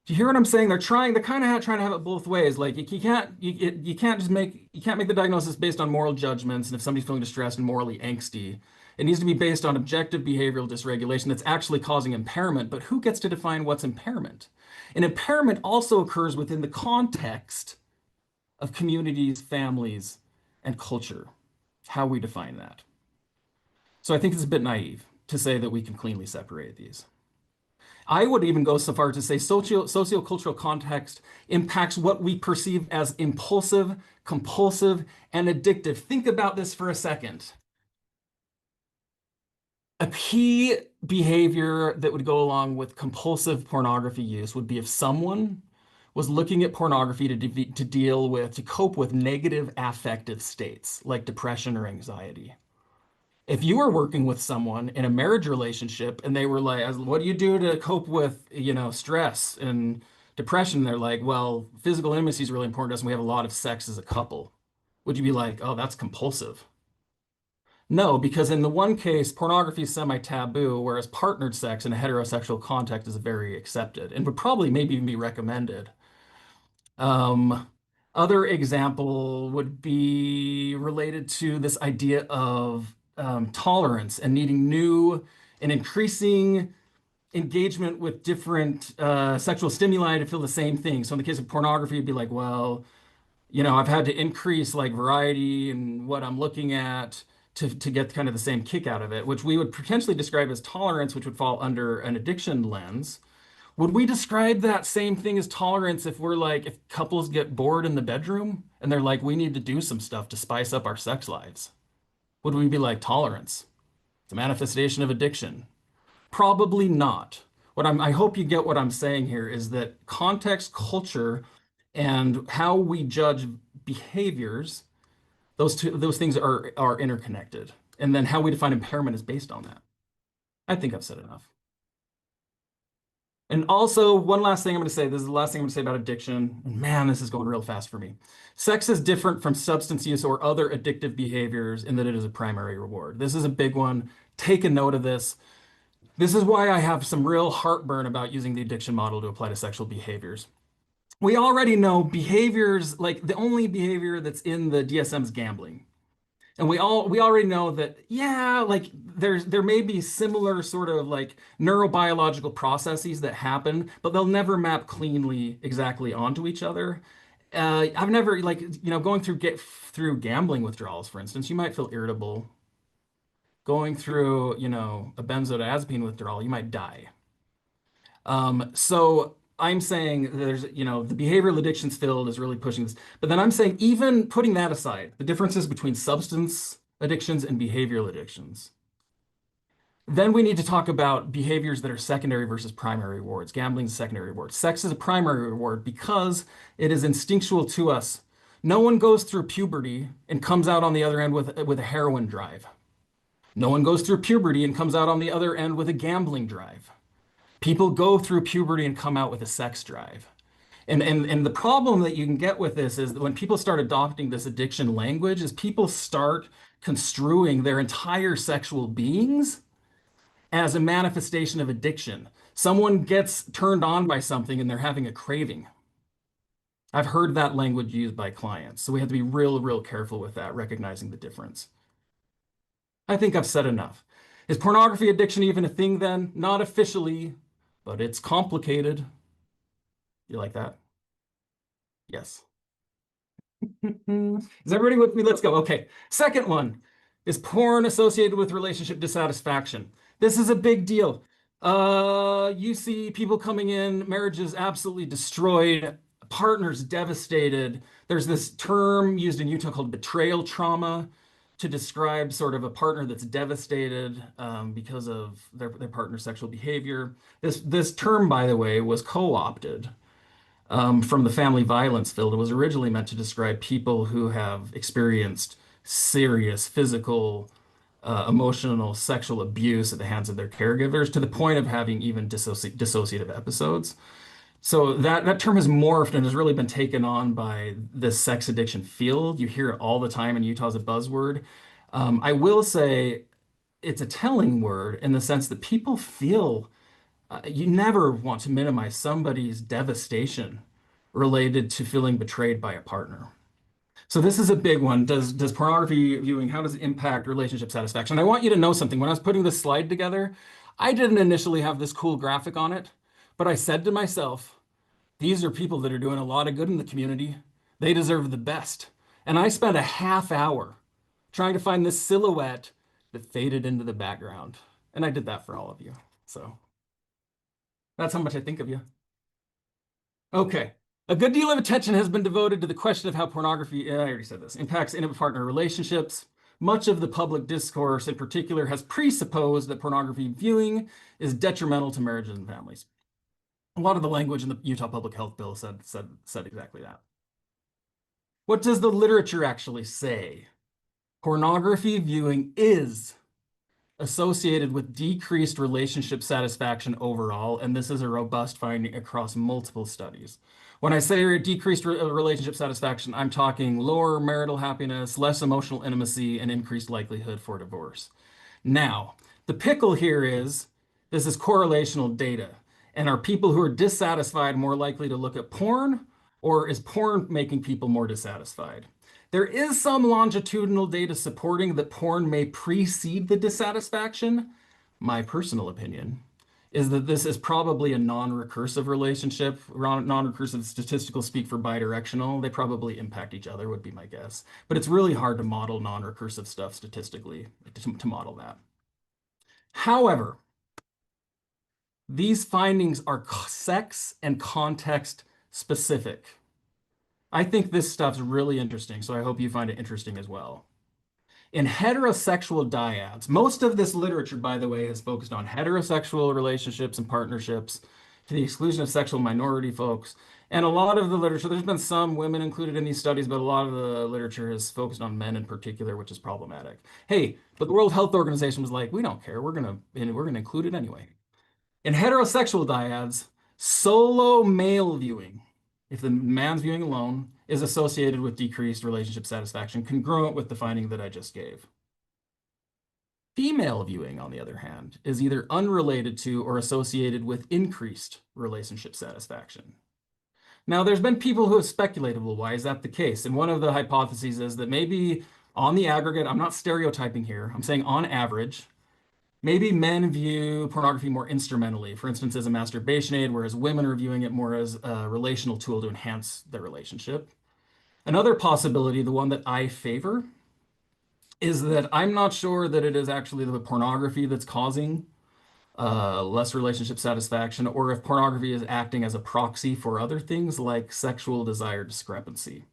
Do you hear what I'm saying? They're kind of trying to have it both ways. Like you can't just make the diagnosis based on moral judgments. And if somebody's feeling distressed and morally angsty, it needs to be based on objective behavioral dysregulation that's actually causing impairment. But who gets to define what's impairment? And impairment also occurs within the context of communities, families, and culture, how we define that. So I think it's a bit naive to say that we can cleanly separate these. I would even go so far to say sociocultural context impacts what we perceive as impulsive, compulsive, and addictive. Think about this for a second. A key behavior that would go along with compulsive pornography use would be if someone was looking at pornography to cope with negative affective states like depression or anxiety. If you were working with someone in a marriage relationship and they were like, what do you do to cope with, stress and depression? They're like, well, physical intimacy is really important to us and we have a lot of sex as a couple. Would you be like, oh, that's compulsive? No, because in the one case, pornography is semi-taboo, whereas partnered sex in a heterosexual context is very accepted and would probably maybe even be recommended. Um, Other example would be related to this idea of tolerance and needing new and increasing engagement with different sexual stimuli to feel the same thing. So in the case of pornography, it'd be like, well, I've had to increase like variety and what I'm looking at to get kind of the same kick out of it, which we would potentially describe as tolerance, which would fall under an addiction lens. Would we describe that same thing as tolerance if we're like, if couples get bored in the bedroom and they're like, we need to do some stuff to spice up our sex lives? Would we be like tolerance? It's a manifestation of addiction. Probably not. I hope you get what I'm saying here is that context, culture, and how we judge behaviors, those things are interconnected. And then how we define impairment is based on that. I think I've said enough. And also, one last thing I'm going to say, this is the last thing I'm going to say about addiction. And man, this is going real fast for me. Sex is different from substance use or other addictive behaviors in that it is a primary reward. This is a big one. Take a note of this. This is why I have some real heartburn about using the addiction model to apply to sexual behaviors. We already know behaviors, like the only behavior that's in the DSM is gambling. And we already know that, yeah, like there may be similar sort of like neurobiological processes that happen, but they'll never map cleanly exactly onto each other. I've never like, going through gambling withdrawals, for instance, you might feel irritable. Going through, a benzodiazepine withdrawal, you might die. So I'm saying there's, the behavioral addictions field is really pushing this. But then I'm saying, even putting that aside, the differences between substance addictions and behavioral addictions. Then we need to talk about behaviors that are secondary versus primary rewards. Gambling is a secondary reward. Sex is a primary reward because it is instinctual to us. No one goes through puberty and comes out on the other end with a heroin drive. No one goes through puberty and comes out on the other end with a gambling drive. People go through puberty and come out with a sex drive. And the problem that you can get with this is that when people start adopting this addiction language is people start construing their entire sexual beings as a manifestation of addiction. Someone gets turned on by something and they're having a craving. I've heard that language used by clients. So we have to be real, real careful with that, recognizing the difference. I think I've said enough. Is pornography addiction even a thing then? Not officially, but it's complicated. You like that? Yes. Is everybody with me? Let's go. Okay. Second one is porn associated with relationship dissatisfaction. This is a big deal. You see people coming in, marriages absolutely destroyed, partner's devastated. There's this term used in Utah called betrayal trauma to describe sort of a partner that's devastated because of their partner's sexual behavior. This term, by the way, was co-opted from the family violence field. It was originally meant to describe people who have experienced serious physical, emotional, sexual abuse at the hands of their caregivers to the point of having even dissociative episodes. So that term has morphed and has really been taken on by this sex addiction field. You hear it all the time in Utah as a buzzword. I will say it's a telling word in the sense that people feel you never want to minimize somebody's devastation related to feeling betrayed by a partner. So this is a big one. Does pornography viewing, how does it impact relationship satisfaction? I want you to know something. When I was putting this slide together, I didn't initially have this cool graphic on it, but I said to myself, these are people that are doing a lot of good in the community. They deserve the best. And I spent a half hour trying to find this silhouette that faded into the background. And I did that for all of you. So that's how much I think of you. Okay. A good deal of attention has been devoted to the question of how pornography, I already said this, impacts intimate partner relationships. Much of the public discourse in particular has presupposed that pornography viewing is detrimental to marriages and families. A lot of the language in the Utah Public Health Bill said exactly that. What does the literature actually say? Pornography viewing is associated with decreased relationship satisfaction overall, and this is a robust finding across multiple studies. When I say decreased relationship satisfaction, I'm talking lower marital happiness, less emotional intimacy, and increased likelihood for divorce. Now, the pickle here is this is correlational data. And are people who are dissatisfied more likely to look at porn, or is porn making people more dissatisfied? There is some longitudinal data supporting that porn may precede the dissatisfaction. My personal opinion is that this is probably a non-recursive relationship. Non-recursive statistical speak for bidirectional. They probably impact each other, would be my guess. But it's really hard to model non-recursive stuff statistically to model that. However, these findings are sex and context specific. I think this stuff's really interesting, so I hope you find it interesting as well. In heterosexual dyads, most of this literature, by the way, has focused on heterosexual relationships and partnerships to the exclusion of sexual minority folks. And a lot of the literature, there's been some women included in these studies, but a lot of the literature has focused on men in particular, which is problematic. Hey, but the World Health Organization was like, we don't care. We're gonna include it anyway. In heterosexual dyads, solo male viewing, if the man's viewing alone, is associated with decreased relationship satisfaction, congruent with the finding that I just gave. Female viewing, on the other hand, is either unrelated to or associated with increased relationship satisfaction. Now, there's been people who have speculated, well, why is that the case? And one of the hypotheses is that maybe on the aggregate, I'm not stereotyping here, I'm saying on average, maybe men view pornography more instrumentally, for instance, as a masturbation aid, whereas women are viewing it more as a relational tool to enhance their relationship. Another possibility, the one that I favor, is that I'm not sure that it is actually the pornography that's causing less relationship satisfaction, or if pornography is acting as a proxy for other things like sexual desire discrepancy.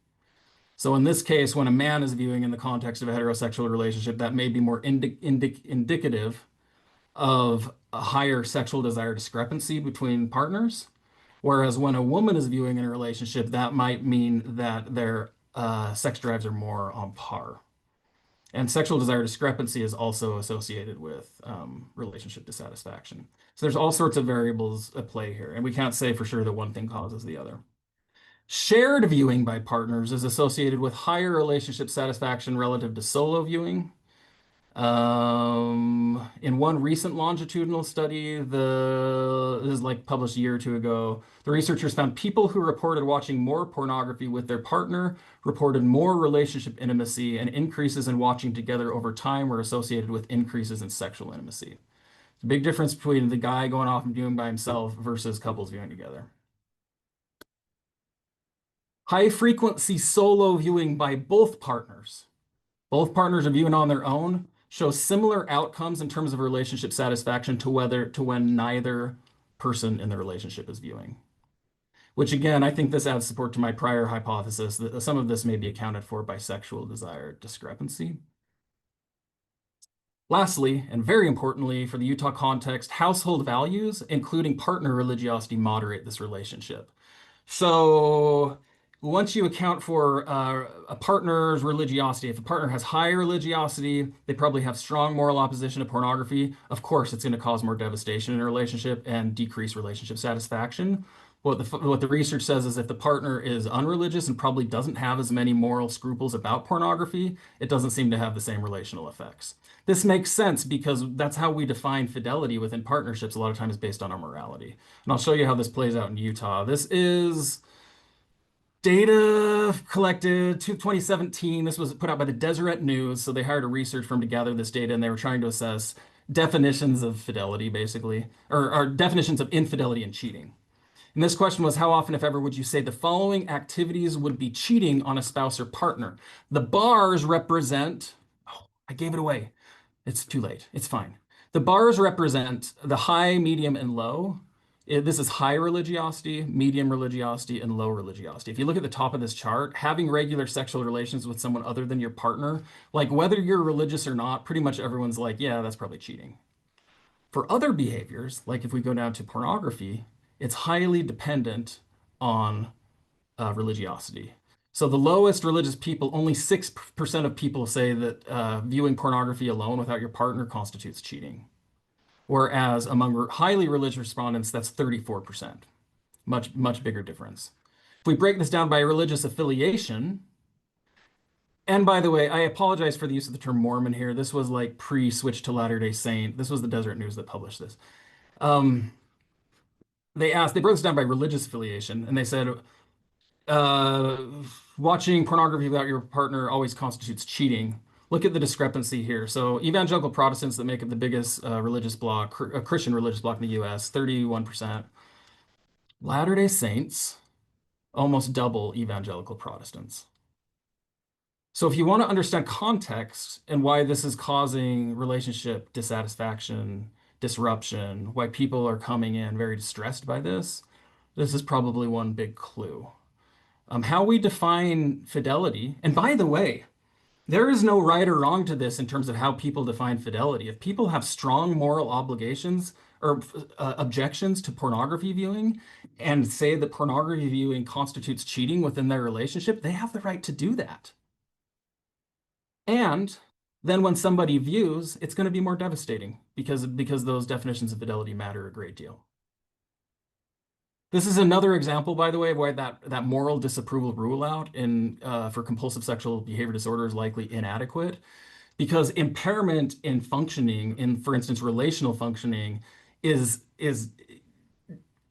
So in this case, when a man is viewing in the context of a heterosexual relationship, that may be more indicative of a higher sexual desire discrepancy between partners. Whereas when a woman is viewing in a relationship, that might mean that their sex drives are more on par. And sexual desire discrepancy is also associated with relationship dissatisfaction. So there's all sorts of variables at play here, and we can't say for sure that one thing causes the other. Shared viewing by partners is associated with higher relationship satisfaction relative to solo viewing. In one recent longitudinal study, this is like published a year or two ago, the researchers found people who reported watching more pornography with their partner reported more relationship intimacy, and increases in watching together over time were associated with increases in sexual intimacy. The big difference between the guy going off and viewing by himself versus couples viewing together. High frequency solo viewing by both partners. Both partners are viewing on their own, show similar outcomes in terms of relationship satisfaction to when neither person in the relationship is viewing. which again, I think this adds support to my prior hypothesis that some of this may be accounted for by sexual desire discrepancy. Lastly, and very importantly, for the Utah context, household values, including partner religiosity, moderate this relationship. So once you account for a partner's religiosity, if a partner has high religiosity, they probably have strong moral opposition to pornography. Of course, it's going to cause more devastation in a relationship and decrease relationship satisfaction. What the research says is if the partner is unreligious and probably doesn't have as many moral scruples about pornography, it doesn't seem to have the same relational effects. This makes sense because that's how we define fidelity within partnerships a lot of times based on our morality. And I'll show you how this plays out in Utah. This is data collected to 2017. This was put out by the Deseret News. So they hired a research firm to gather this data and they were trying to assess definitions of fidelity, basically, or definitions of infidelity and cheating. And this question was, how often, if ever, would you say the following activities would be cheating on a spouse or partner? The bars represent, oh, I gave it away. It's too late. It's fine. The bars represent the high, medium, and low. This is high religiosity, medium religiosity, and low religiosity. If you look at the top of this chart, having regular sexual relations with someone other than your partner, like whether you're religious or not, pretty much everyone's like, yeah, that's probably cheating. For other behaviors, like if we go down to pornography, it's highly dependent on religiosity. So the lowest religious people, only 6% of people say that viewing pornography alone without your partner constitutes cheating. Whereas among highly religious respondents, that's 34%. Much, much bigger difference. If we break this down by religious affiliation, and by the way, I apologize for the use of the term Mormon here. This was like pre-switch to Latter-day Saint. This was the Deseret News that published this. Um, they broke this down by religious affiliation, and they said uh, watching pornography without your partner always constitutes cheating. Look at the discrepancy here. So evangelical Protestants that make up the biggest religious bloc, Christian religious bloc in the U.S., 31%. Latter-day Saints, almost double evangelical Protestants. So if you want to understand context and why this is causing relationship dissatisfaction, disruption, why people are coming in very distressed by this, this is probably one big clue. How we define fidelity, and by the way, there is no right or wrong to this in terms of how people define fidelity. If people have strong moral obligations or objections to pornography viewing and say that pornography viewing constitutes cheating within their relationship, they have the right to do that. And then when somebody views, it's going to be more devastating because those definitions of fidelity matter a great deal. This is another example, by the way, of why that moral disapproval rule out for compulsive sexual behavior disorder is likely inadequate, because impairment in functioning, in for instance relational functioning, is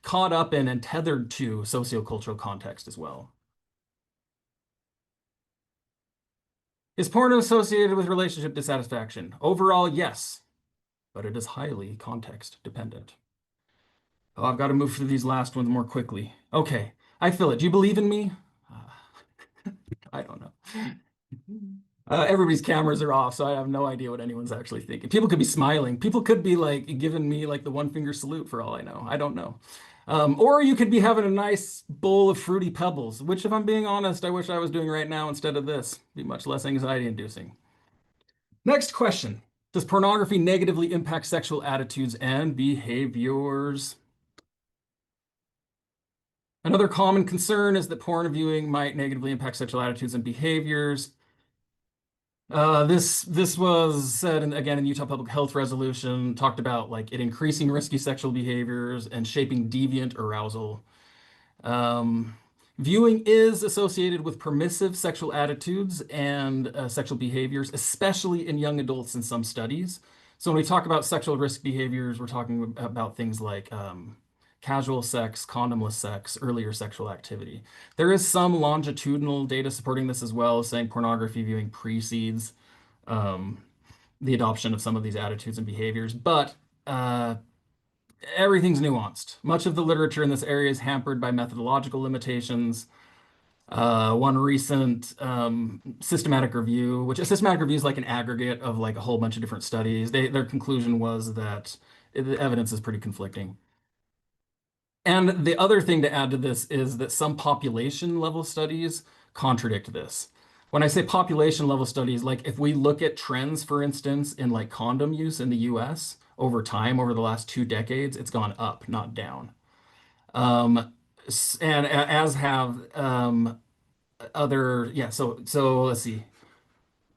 caught up in and tethered to sociocultural context as well. Is porn associated with relationship dissatisfaction? Overall, yes, but it is highly context dependent. Oh, I've got to move through these last ones more quickly. Okay, I feel it. Do you believe in me? I don't know. Everybody's cameras are off, so I have no idea what anyone's actually thinking. People could be smiling. People could be like giving me like the one finger salute for all I know. I don't know. Or you could be having a nice bowl of fruity pebbles, which, if I'm being honest, I wish I was doing right now instead of this. Be much less anxiety inducing. Next question. Does pornography negatively impact sexual attitudes and behaviors? Another common concern is that porn viewing might negatively impact sexual attitudes and behaviors. This was said again in Utah Public Health Resolution, talked about like it increasing risky sexual behaviors and shaping deviant arousal. Viewing is associated with permissive sexual attitudes and sexual behaviors, especially in young adults in some studies. So when we talk about sexual risk behaviors, we're talking about things like casual sex, condomless sex, earlier sexual activity. There is some longitudinal data supporting this as well, saying pornography viewing precedes um, the adoption of some of these attitudes and behaviors, but everything's nuanced. Much of the literature in this area is hampered by methodological limitations. One recent systematic review, which a systematic review is like an aggregate of like a whole bunch of different studies. Their conclusion was that the evidence is pretty conflicting. And the other thing to add to this is that some population level studies contradict this. When I say population level studies, like if we look at trends, for instance, in like condom use in the US over time, over the last 2 decades, it's gone up, not down. Um, and as have other, yeah, so let's see.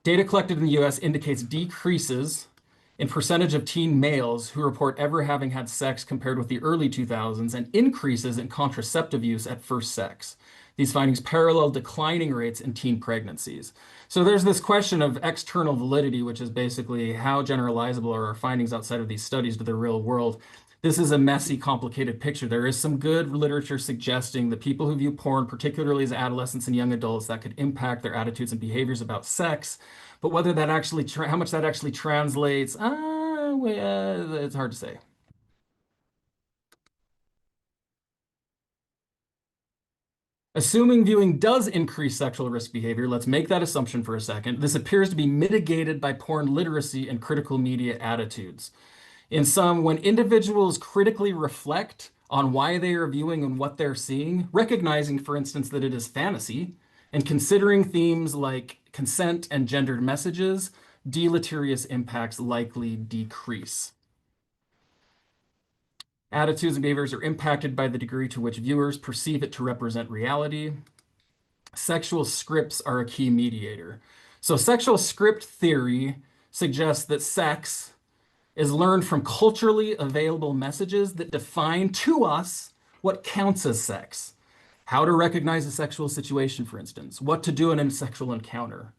Data collected in the US indicates decreases in percentage of teen males who report ever having had sex compared with the early 2000s and increases in contraceptive use at first sex. These findings parallel declining rates in teen pregnancies. So there's this question of external validity, which is basically how generalizable are our findings outside of these studies to the real world. This is a messy, complicated picture. There is some good literature suggesting that people who view porn, particularly as adolescents and young adults, that could impact their attitudes and behaviors about sex. But whether that actually, how much that actually translates, it's hard to say. Assuming viewing does increase sexual risk behavior, let's make that assumption for a second. This appears to be mitigated by porn literacy and critical media attitudes. In sum, when individuals critically reflect on why they are viewing and what they're seeing, recognizing, for instance, that it is fantasy, and considering themes like consent and gendered messages, deleterious impacts likely decrease. Attitudes and behaviors are impacted by the degree to which viewers perceive it to represent reality. Sexual scripts are a key mediator. So, sexual script theory suggests that sex is learned from culturally available messages that define to us what counts as sex. How to recognize a sexual situation, for instance, what to do in a sexual encounter.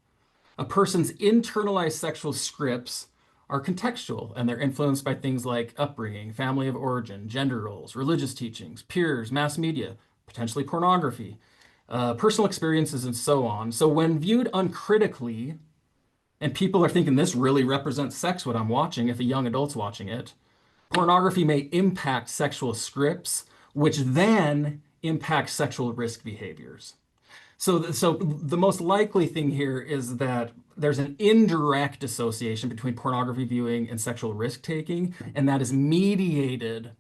A person's internalized sexual scripts are contextual and they're influenced by things like upbringing, family of origin, gender roles, religious teachings, peers, mass media, potentially pornography, personal experiences, and so on. So when viewed uncritically, and people are thinking this really represents sex, what I'm watching, if a young adult's watching it, pornography may impact sexual scripts, which then impact sexual risk behaviors. So the most likely thing here is that there's an indirect association between pornography viewing and sexual risk taking, and that is mediated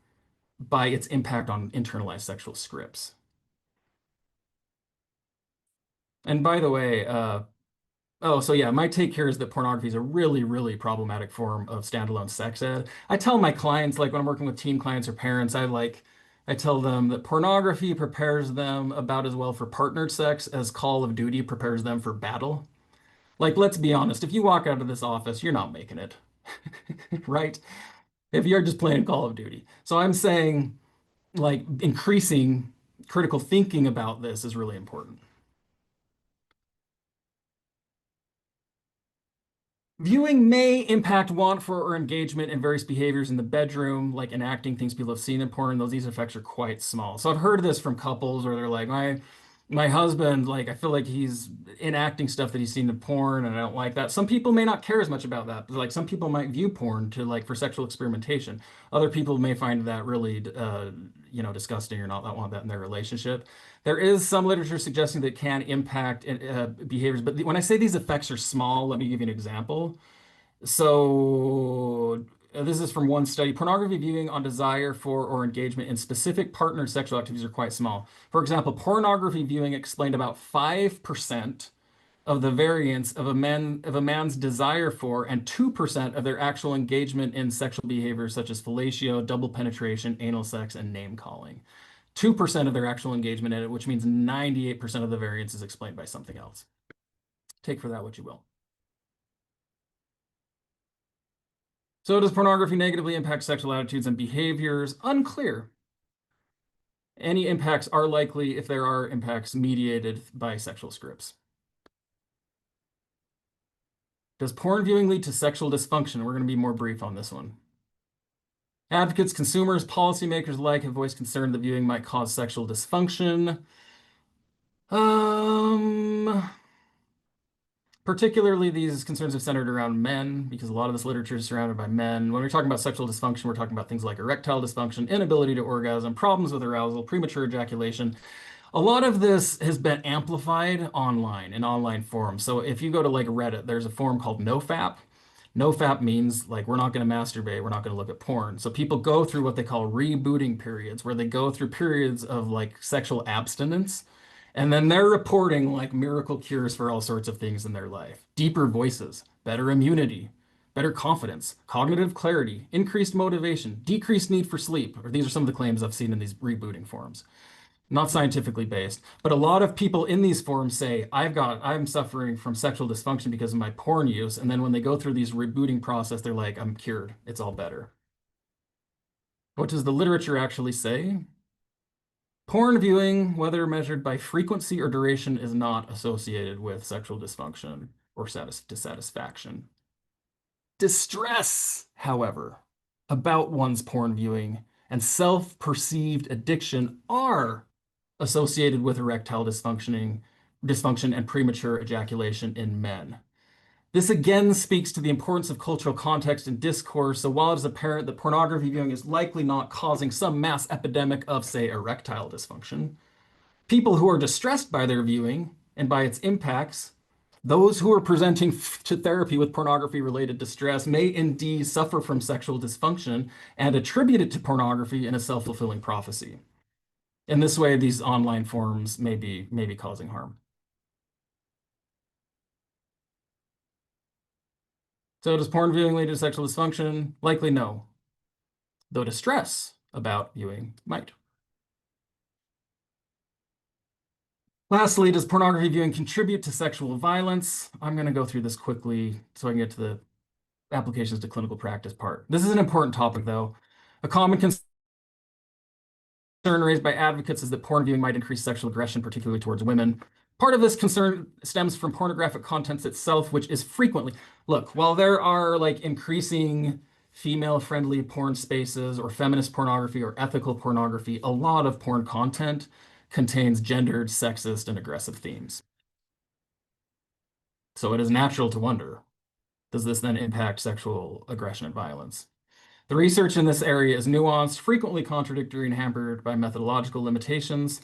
by its impact on internalized sexual scripts. And by the way, oh, so yeah, my take here is that pornography is a really, really problematic form of standalone sex ed. I tell my clients, like when I'm working with teen clients or parents, I tell them that pornography prepares them about as well for partnered sex as Call of Duty prepares them for battle. Like, let's be honest, if you walk out of this office, you're not making it, right? If you're just playing Call of Duty. So I'm saying, like, increasing critical thinking about this is really important. Viewing may impact want for or engagement in various behaviors in the bedroom, like enacting things people have seen in porn, though these effects are quite small. So I've heard this from couples where they're like, my husband, like, I feel like he's enacting stuff that he's seen in porn, and I don't like that. Some people may not care as much about that. But like some people might view porn to like for sexual experimentation. Other people may find that really, disgusting or not want that in their relationship. There is some literature suggesting that it can impact behaviors, but when I say these effects are small, let me give you an example. So this is from one study. Pornography viewing on desire for or engagement in specific partnered sexual activities are quite small. For example, pornography viewing explained about 5% of the variance of a man's desire for and 2% of their actual engagement in sexual behaviors such as fellatio, double penetration, anal sex, and name calling. 2% of their actual engagement in it, which means 98% of the variance is explained by something else. Take for that what you will. So does pornography negatively impact sexual attitudes and behaviors? Unclear. Any impacts are likely if there are impacts mediated by sexual scripts. Does porn viewing lead to sexual dysfunction? We're going to be more brief on this one. Advocates, consumers, policymakers alike have voiced concern that viewing might cause sexual dysfunction. Particularly, these concerns have centered around men because a lot of this literature is surrounded by men. When we're talking about sexual dysfunction, we're talking about things like erectile dysfunction, inability to orgasm, problems with arousal, premature ejaculation. A lot of this has been amplified online in online forums. So if you go to like Reddit, there's a forum called NoFap. No fap means like we're not going to masturbate, we're not going to look at porn. So people go through what they call rebooting periods, where they go through periods of like sexual abstinence, and then they're reporting like miracle cures for all sorts of things in their life. Deeper voices, better immunity, better confidence, cognitive clarity, increased motivation, decreased need for sleep. Or these are some of the claims I've seen in these rebooting forums. Not scientifically based, but a lot of people in these forums say, I'm suffering from sexual dysfunction because of my porn use. And then when they go through these rebooting process, they're like, I'm cured. It's all better. What does the literature actually say? Porn viewing, whether measured by frequency or duration, is not associated with sexual dysfunction or dissatisfaction. Distress, however, about one's porn viewing and self-perceived addiction are associated with erectile dysfunction and premature ejaculation in men. This again speaks to the importance of cultural context and discourse. So while it is apparent that pornography viewing is likely not causing some mass epidemic of, say, erectile dysfunction, people who are distressed by their viewing and by its impacts, those who are presenting to therapy with pornography-related distress may indeed suffer from sexual dysfunction and attribute it to pornography in a self-fulfilling prophecy. In this way, these online forums may be causing harm. So does porn viewing lead to sexual dysfunction? Likely no, though distress about viewing might. Lastly, does pornography viewing contribute to sexual violence? I'm going to go through this quickly so I can get to the applications to clinical practice part. This is an important topic, though. A common concern raised by advocates is that porn viewing might increase sexual aggression, particularly towards women. Part of this concern stems from pornographic content itself, which is frequently, look, while there are like increasing female-friendly porn spaces or feminist pornography or ethical pornography, a lot of porn content contains gendered, sexist, and aggressive themes. So it is natural to wonder, does this then impact sexual aggression and violence? The research in this area is nuanced, frequently contradictory, and hampered by methodological limitations.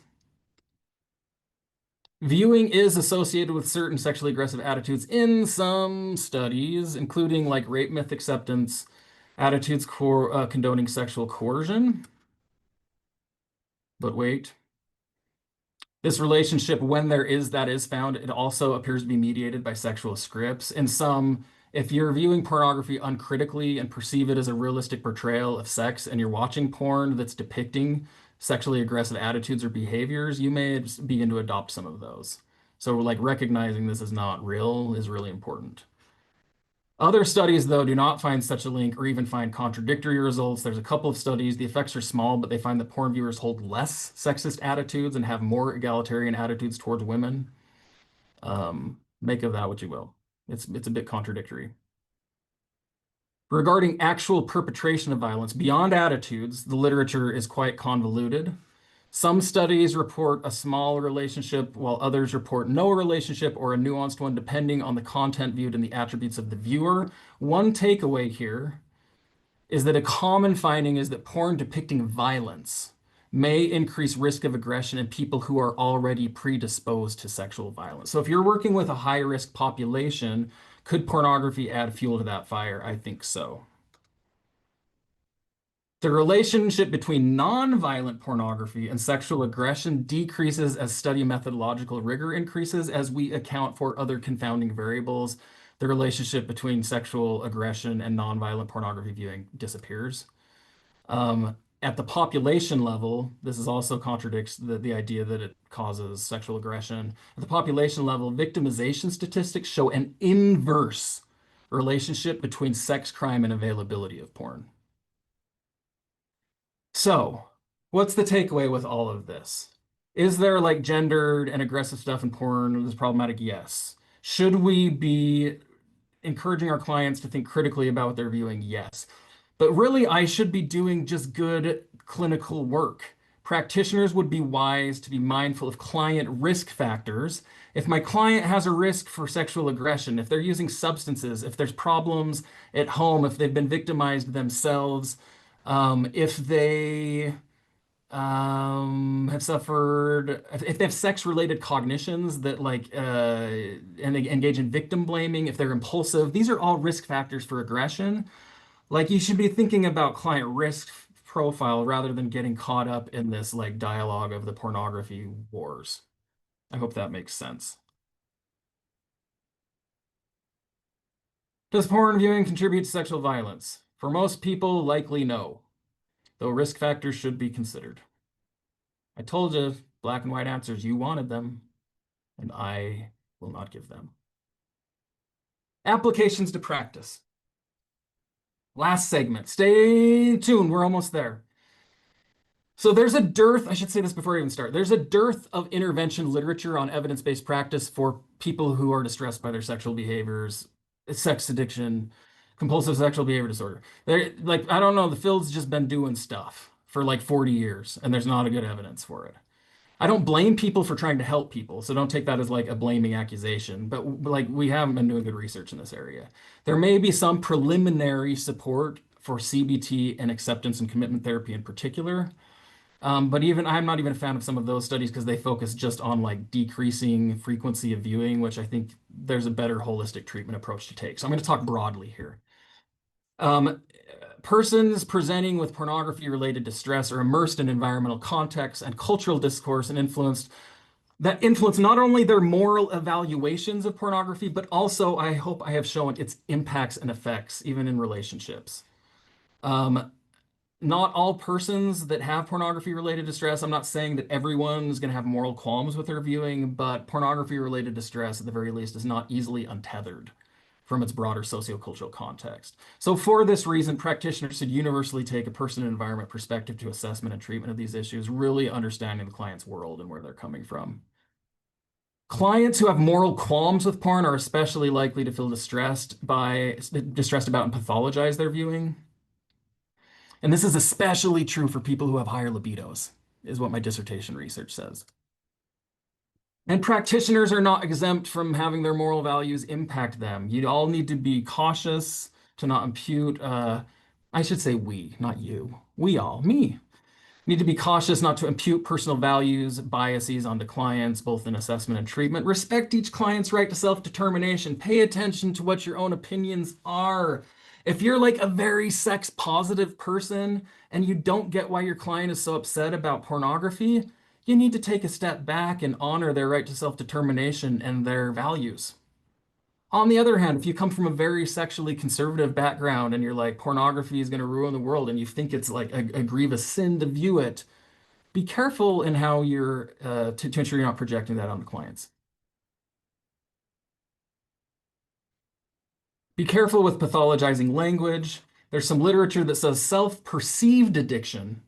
Viewing is associated with certain sexually aggressive attitudes in some studies, including like rape myth acceptance, attitudes condoning sexual coercion. But wait, this relationship, when that is found, it also appears to be mediated by sexual scripts. In some, if you're viewing pornography uncritically and perceive it as a realistic portrayal of sex, and you're watching porn that's depicting sexually aggressive attitudes or behaviors, you may begin to adopt some of those. So like recognizing this is not real is really important. Other studies, though, do not find such a link or even find contradictory results. There's a couple of studies. The effects are small, but they find that porn viewers hold less sexist attitudes and have more egalitarian attitudes towards women. Make of that what you will. It's a bit contradictory. Regarding actual perpetration of violence beyond attitudes, the literature is quite convoluted. Some studies report a small relationship, while others report no relationship or a nuanced one, depending on the content viewed and the attributes of the viewer. One takeaway here is that a common finding is that porn depicting violence may increase risk of aggression in people who are already predisposed to sexual violence. So if you're working with a high-risk population, could pornography add fuel to that fire? I think so. The relationship between non-violent pornography and sexual aggression decreases as study methodological rigor increases as we account for other confounding variables. The relationship between sexual aggression and non-violent pornography viewing disappears. At the population level, this is also contradicts the idea that it causes sexual aggression. At the population level, victimization statistics show an inverse relationship between sex crime and availability of porn. So, what's the takeaway with all of this? Is there like gendered and aggressive stuff in porn that's problematic? Yes. Should we be encouraging our clients to think critically about what they're viewing? Yes. But really, I should be doing just good clinical work. Practitioners would be wise to be mindful of client risk factors. If my client has a risk for sexual aggression, if they're using substances, if there's problems at home, if they've been victimized themselves, if they have suffered, if they have sex-related cognitions that and they engage in victim blaming, if they're impulsive, these are all risk factors for aggression. Like you should be thinking about client risk profile rather than getting caught up in this like dialogue of the pornography wars. I hope that makes sense. Does porn viewing contribute to sexual violence? For most people, likely no, though risk factors should be considered. I told you, black and white answers, you wanted them, and I will not give them. Applications to practice. Last segment. Stay tuned, we're almost there. So there's a dearth, I should say this before I even start. There's a dearth of intervention literature on evidence-based practice for people who are distressed by their sexual behaviors, sex addiction, compulsive sexual behavior disorder. They're like, I don't know, the field's just been doing stuff for like 40 years, and there's not a good evidence for it. I don't blame people for trying to help people, so don't take that as like a blaming accusation. But like we haven't been doing good research in this area. There may be some preliminary support for CBT and acceptance and commitment therapy in particular. But even I'm not even a fan of some of those studies because they focus just on like decreasing frequency of viewing, which I think there's a better holistic treatment approach to take. So I'm going to talk broadly here. Um, Persons presenting with pornography-related distress are immersed in environmental context and cultural discourse and influence not only their moral evaluations of pornography, but also, I hope I have shown its impacts and effects, even in relationships. Um, Not all persons that have pornography-related distress, I'm not saying that everyone is going to have moral qualms with their viewing, but pornography-related distress, at the very least, is not easily untethered from its broader sociocultural context. So for this reason, practitioners should universally take a person and environment perspective to assessment and treatment of these issues, really understanding the client's world and where they're coming from. Clients who have moral qualms with porn are especially likely to feel distressed about and pathologize their viewing. And this is especially true for people who have higher libidos, is what my dissertation research says. And practitioners are not exempt from having their moral values impact them. You all need to be cautious to not impute, I should say we, not you. We all, me, need to be cautious not to impute personal values, biases onto clients, both in assessment and treatment. Respect each client's right to self-determination. Pay attention to what your own opinions are. If you're like a very sex positive person and you don't get why your client is so upset about pornography, you need to take a step back and honor their right to self-determination and their values. On the other hand, if you come from a very sexually conservative background and you're like, pornography is going to ruin the world and you think it's like a grievous sin to view it, be careful in how you're to ensure you're not projecting that on the clients. Be careful with pathologizing language. There's some literature that says self-perceived addiction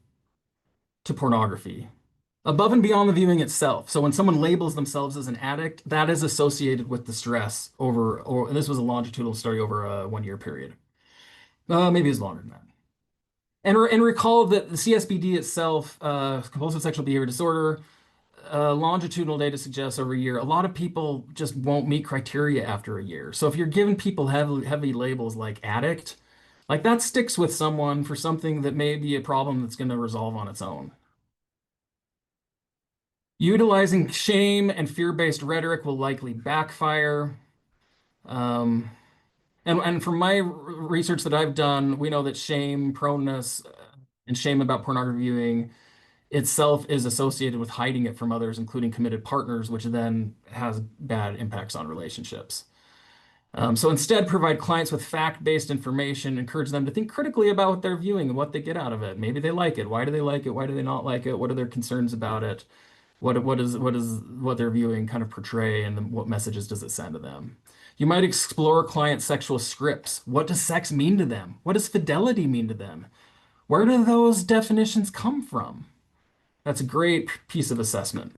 to pornography above and beyond the viewing itself. So when someone labels themselves as an addict, that is associated with the stress or this was a longitudinal study over a 1 year period. Maybe it's longer than that. And recall that the CSBD itself, compulsive sexual behavior disorder, longitudinal data suggests over a year, a lot of people just won't meet criteria after a year. So if you're giving people heavy labels like addict, like that sticks with someone for something that may be a problem that's going to resolve on its own. Utilizing shame and fear-based rhetoric will likely backfire. Um, and from my research that I've done, we know that shame, proneness, and shame about pornography viewing itself is associated with hiding it from others, including committed partners, which then has bad impacts on relationships. So instead, provide clients with fact-based information, encourage them to think critically about what they're viewing and what they get out of it. Maybe they like it. Why do they like it? Why do they not like it? What are their concerns about it? What they're viewing kind of portray, and then what messages does it send to them? You might explore client sexual scripts. What does sex mean to them? What does fidelity mean to them? Where do those definitions come from? That's a great piece of assessment.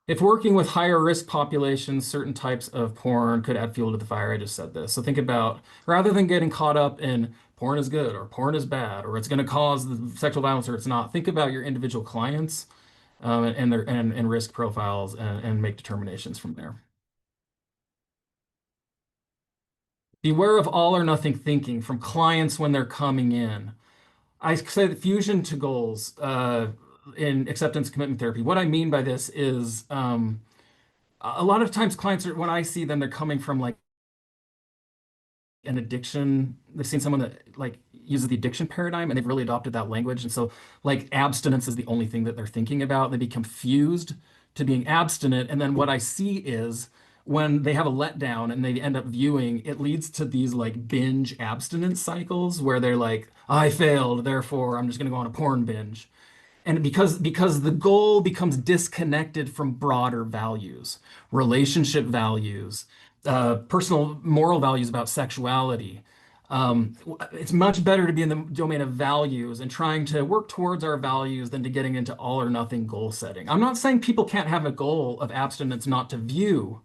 If working with higher risk populations, certain types of porn could add fuel to the fire. I just said this. So think about, rather than getting caught up in porn is good or porn is bad or it's going to cause the sexual violence or it's not, think about your individual clients and their and risk profiles and make determinations from there. Beware of all or nothing thinking from clients when they're coming in. I say that fusion to goals in acceptance commitment therapy. What I mean by this is a lot of times clients are, when I see them, they're coming from like an addiction. They've seen someone that like uses the addiction paradigm and they've really adopted that language. And so like abstinence is the only thing that they're thinking about. They become fused to being abstinent. And then what I see is when they have a letdown and they end up viewing, it leads to these like binge abstinence cycles where they're like, I failed, therefore I'm just going to go on a porn binge. And because the goal becomes disconnected from broader values, relationship values, personal moral values about sexuality. It's much better to be in the domain of values and trying to work towards our values than to getting into all or nothing goal setting. I'm not saying people can't have a goal of abstinence not to view.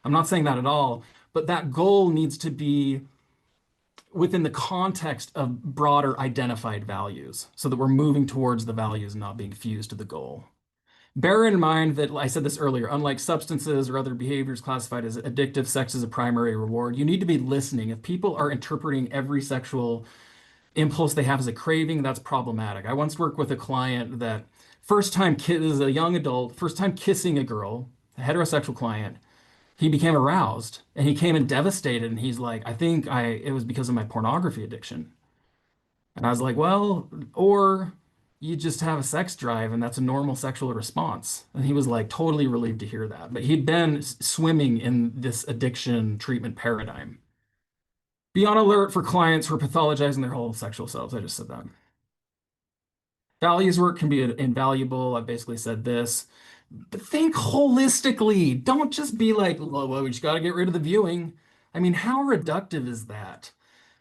I'm not saying that at all, but that goal needs to be within the context of broader identified values so that we're moving towards the values, not being fused to the goal. Bear in mind that I said this earlier, unlike substances or other behaviors classified as addictive, sex is a primary reward. You need to be listening. If people are interpreting every sexual impulse they have as a craving, that's problematic. I once worked with a client that first time kid is a young adult, first time kissing a girl, a heterosexual client, he became aroused and he came in devastated and he's like, I think it was because of my pornography addiction. And I was like, well, or you just have a sex drive and that's a normal sexual response. And he was like totally relieved to hear that. But he'd been swimming in this addiction treatment paradigm. Be on alert for clients who are pathologizing their whole sexual selves. I just said that. Values work can be invaluable. I basically said this. But think holistically. Don't just be like, well, we just got to get rid of the viewing. I mean, how reductive is that?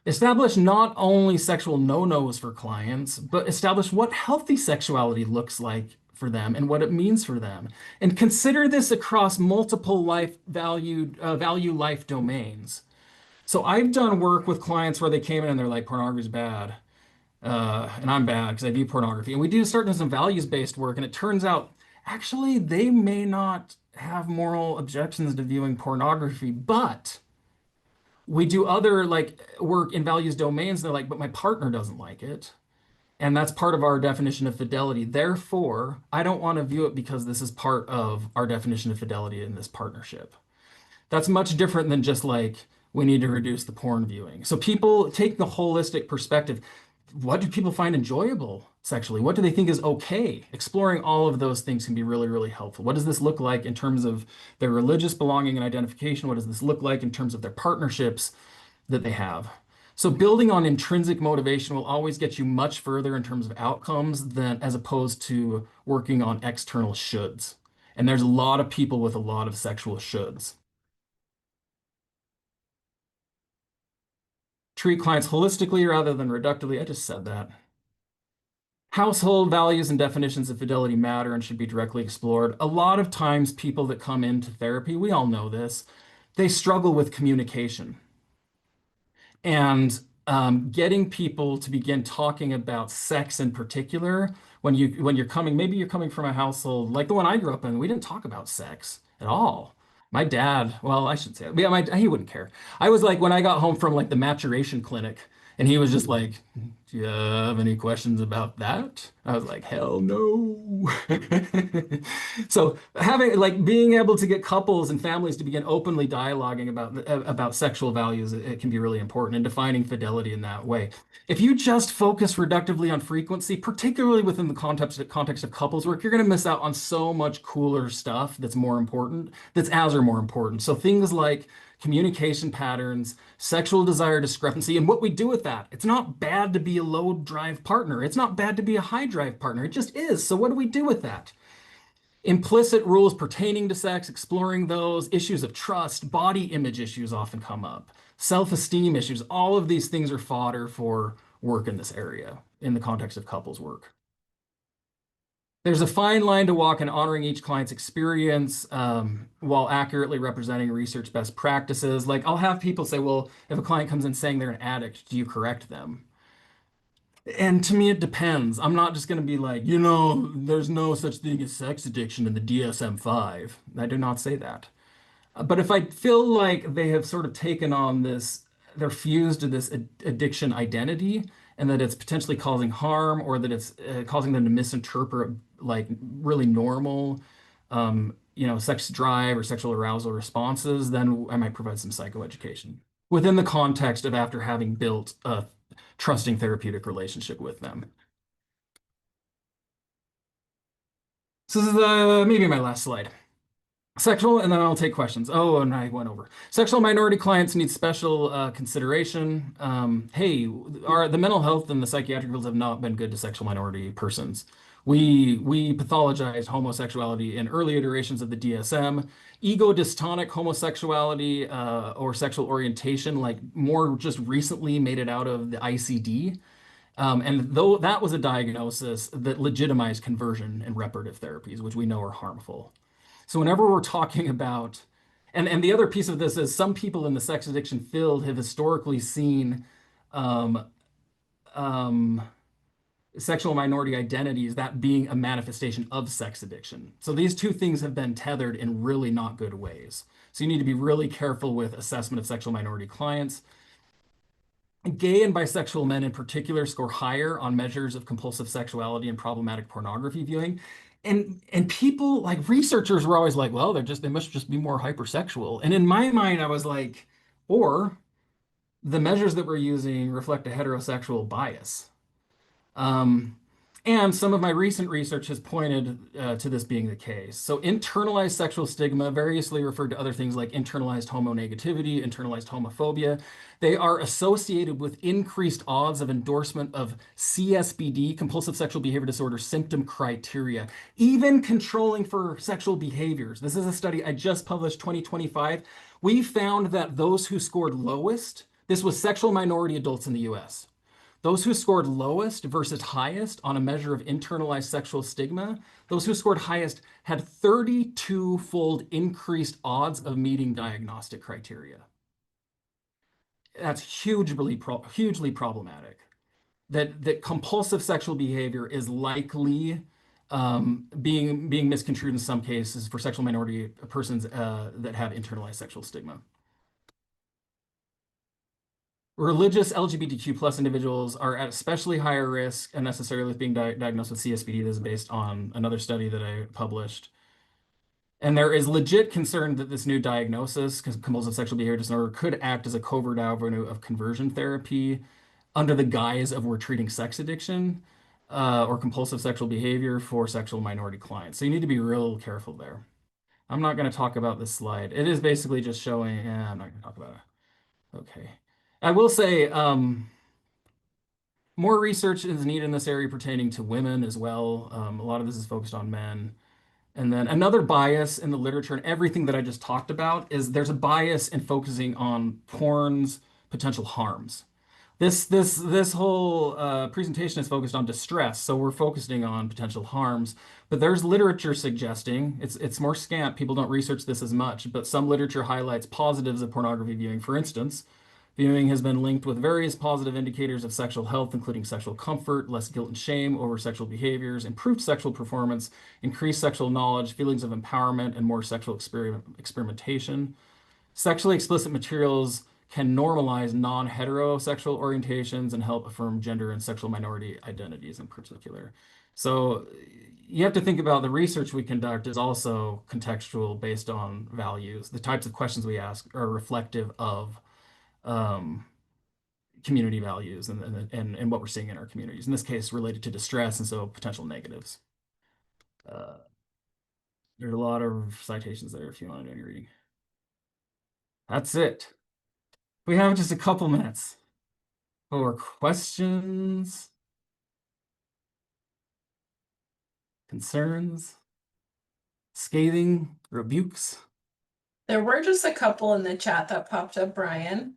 Establish not only sexual no-nos for clients, but establish what healthy sexuality looks like for them and what it means for them. And consider this across multiple value life domains. So I've done work with clients where they came in and they're like, pornography is bad. And I'm bad because I view pornography. And we do start doing some values-based work, and it turns out actually they may not have moral objections to viewing pornography, but we do other like work in values domains. They're like, but my partner doesn't like it. And that's part of our definition of fidelity. Therefore, I don't want to view it because this is part of our definition of fidelity in this partnership. That's much different than just like we need to reduce the porn viewing. So people take the holistic perspective. What do people find enjoyable sexually? What do they think is okay? Exploring all of those things can be really, really helpful. What does this look like in terms of their religious belonging and identification? What does this look like in terms of their partnerships that they have? So building on intrinsic motivation will always get you much further in terms of outcomes than as opposed to working on external shoulds. And there's a lot of people with a lot of sexual shoulds. Treat clients holistically rather than reductively. I just said that. Household values and definitions of fidelity matter and should be directly explored. A lot of times, people that come into therapy, we all know this, they struggle with communication. And getting people to begin talking about sex in particular, when you're coming, maybe you're coming from a household like the one I grew up in, we didn't talk about sex at all. My dad, well, I should say, yeah, he wouldn't care. I was like, when I got home from like the maturation clinic, and he was just like, do you have any questions about that? I was like, hell no. So having like being able to get couples and families to begin openly dialoguing about sexual values, it can be really important and defining fidelity in that way. If you just focus reductively on frequency, particularly within the context of couples work, you're going to miss out on so much cooler stuff that's more important, that's as or more important. So things like communication patterns, sexual desire discrepancy, and what we do with that. It's not bad to be a low drive partner. It's not bad to be a high drive partner. It just is. So what do we do with that? Implicit rules pertaining to sex, exploring those, issues of trust, body image issues often come up, self-esteem issues. All of these things are fodder for work in this area in the context of couples work. There's a fine line to walk in honoring each client's experience while accurately representing research best practices. Like I'll have people say, well, if a client comes in saying they're an addict, do you correct them? And to me, it depends. I'm not just going to be like, there's no such thing as sex addiction in the DSM-5. I do not say that. But if I feel like they have sort of taken on this they're fused to this addiction identity, and that it's potentially causing harm, or that it's causing them to misinterpret like really normal, sex drive or sexual arousal responses, then I might provide some psychoeducation within the context of after having built a trusting therapeutic relationship with them. So this is maybe my last slide. Sexual, and then I'll take questions. Oh, and I went over. Sexual minority clients need special consideration. Hey, the mental health and the psychiatric fields have not been good to sexual minority persons. We pathologized homosexuality in early iterations of the DSM. Ego dystonic homosexuality or sexual orientation, like more just recently made it out of the ICD. And though that was a diagnosis that legitimized conversion and reparative therapies, which we know are harmful. So whenever we're talking about, and the other piece of this is some people in the sex addiction field have historically seen um, um, sexual minority identities that being a manifestation of sex addiction. So these two things have been tethered in really not good ways. So you need to be really careful with assessment of sexual minority clients. Gay and bisexual men in particular score higher on measures of compulsive sexuality and problematic pornography viewing. And people like researchers were always like, well, they must just be more hypersexual. And in my mind, I was like, or the measures that we're using reflect a heterosexual bias. Um, and some of my recent research has pointed to this being the case. So, internalized sexual stigma, variously referred to other things like internalized homonegativity, internalized homophobia, they are associated with increased odds of endorsement of CSBD, compulsive sexual behavior disorder symptom criteria, even controlling for sexual behaviors. This is a study I just published 2025. We found that those who scored lowest, this was sexual minority adults in the US. Those who scored lowest versus highest on a measure of internalized sexual stigma, those who scored highest had 32-fold increased odds of meeting diagnostic criteria. That's hugely problematic. That compulsive sexual behavior is likely being misconstrued in some cases for sexual minority persons that have internalized sexual stigma. Religious LGBTQ plus individuals are at especially higher risk and necessarily with being diagnosed with CSBD. This is based on another study that I published. And there is legit concern that this new diagnosis, compulsive sexual behavior disorder, could act as a covert avenue of conversion therapy under the guise of we're treating sex addiction or compulsive sexual behavior for sexual minority clients. So you need to be real careful there. I'm not going to talk about this slide. It is basically just showing, I'm not going to talk about it. Okay. I will say, more research is needed in this area pertaining to women as well. A lot of this is focused on men. And then another bias in the literature and everything that I just talked about is there's a bias in focusing on porn's potential harms. This whole presentation is focused on distress, so we're focusing on potential harms. But there's literature suggesting it's more scant. People don't research this as much, but some literature highlights positives of pornography viewing. For instance, viewing has been linked with various positive indicators of sexual health, including sexual comfort, less guilt and shame over sexual behaviors, improved sexual performance, increased sexual knowledge, feelings of empowerment, and more sexual experimentation. Sexually explicit materials can normalize non-heterosexual orientations and help affirm gender and sexual minority identities in particular. So you have to think about the research we conduct is also contextual based on values. The types of questions we ask are reflective of um, community values and what we're seeing in our communities. In this case, related to distress and so potential negatives. Uh, there's a lot of citations there if you want to do any reading. That's it. We have just a couple minutes for questions, concerns, scathing rebukes. There were just a couple in the chat that popped up, Brian.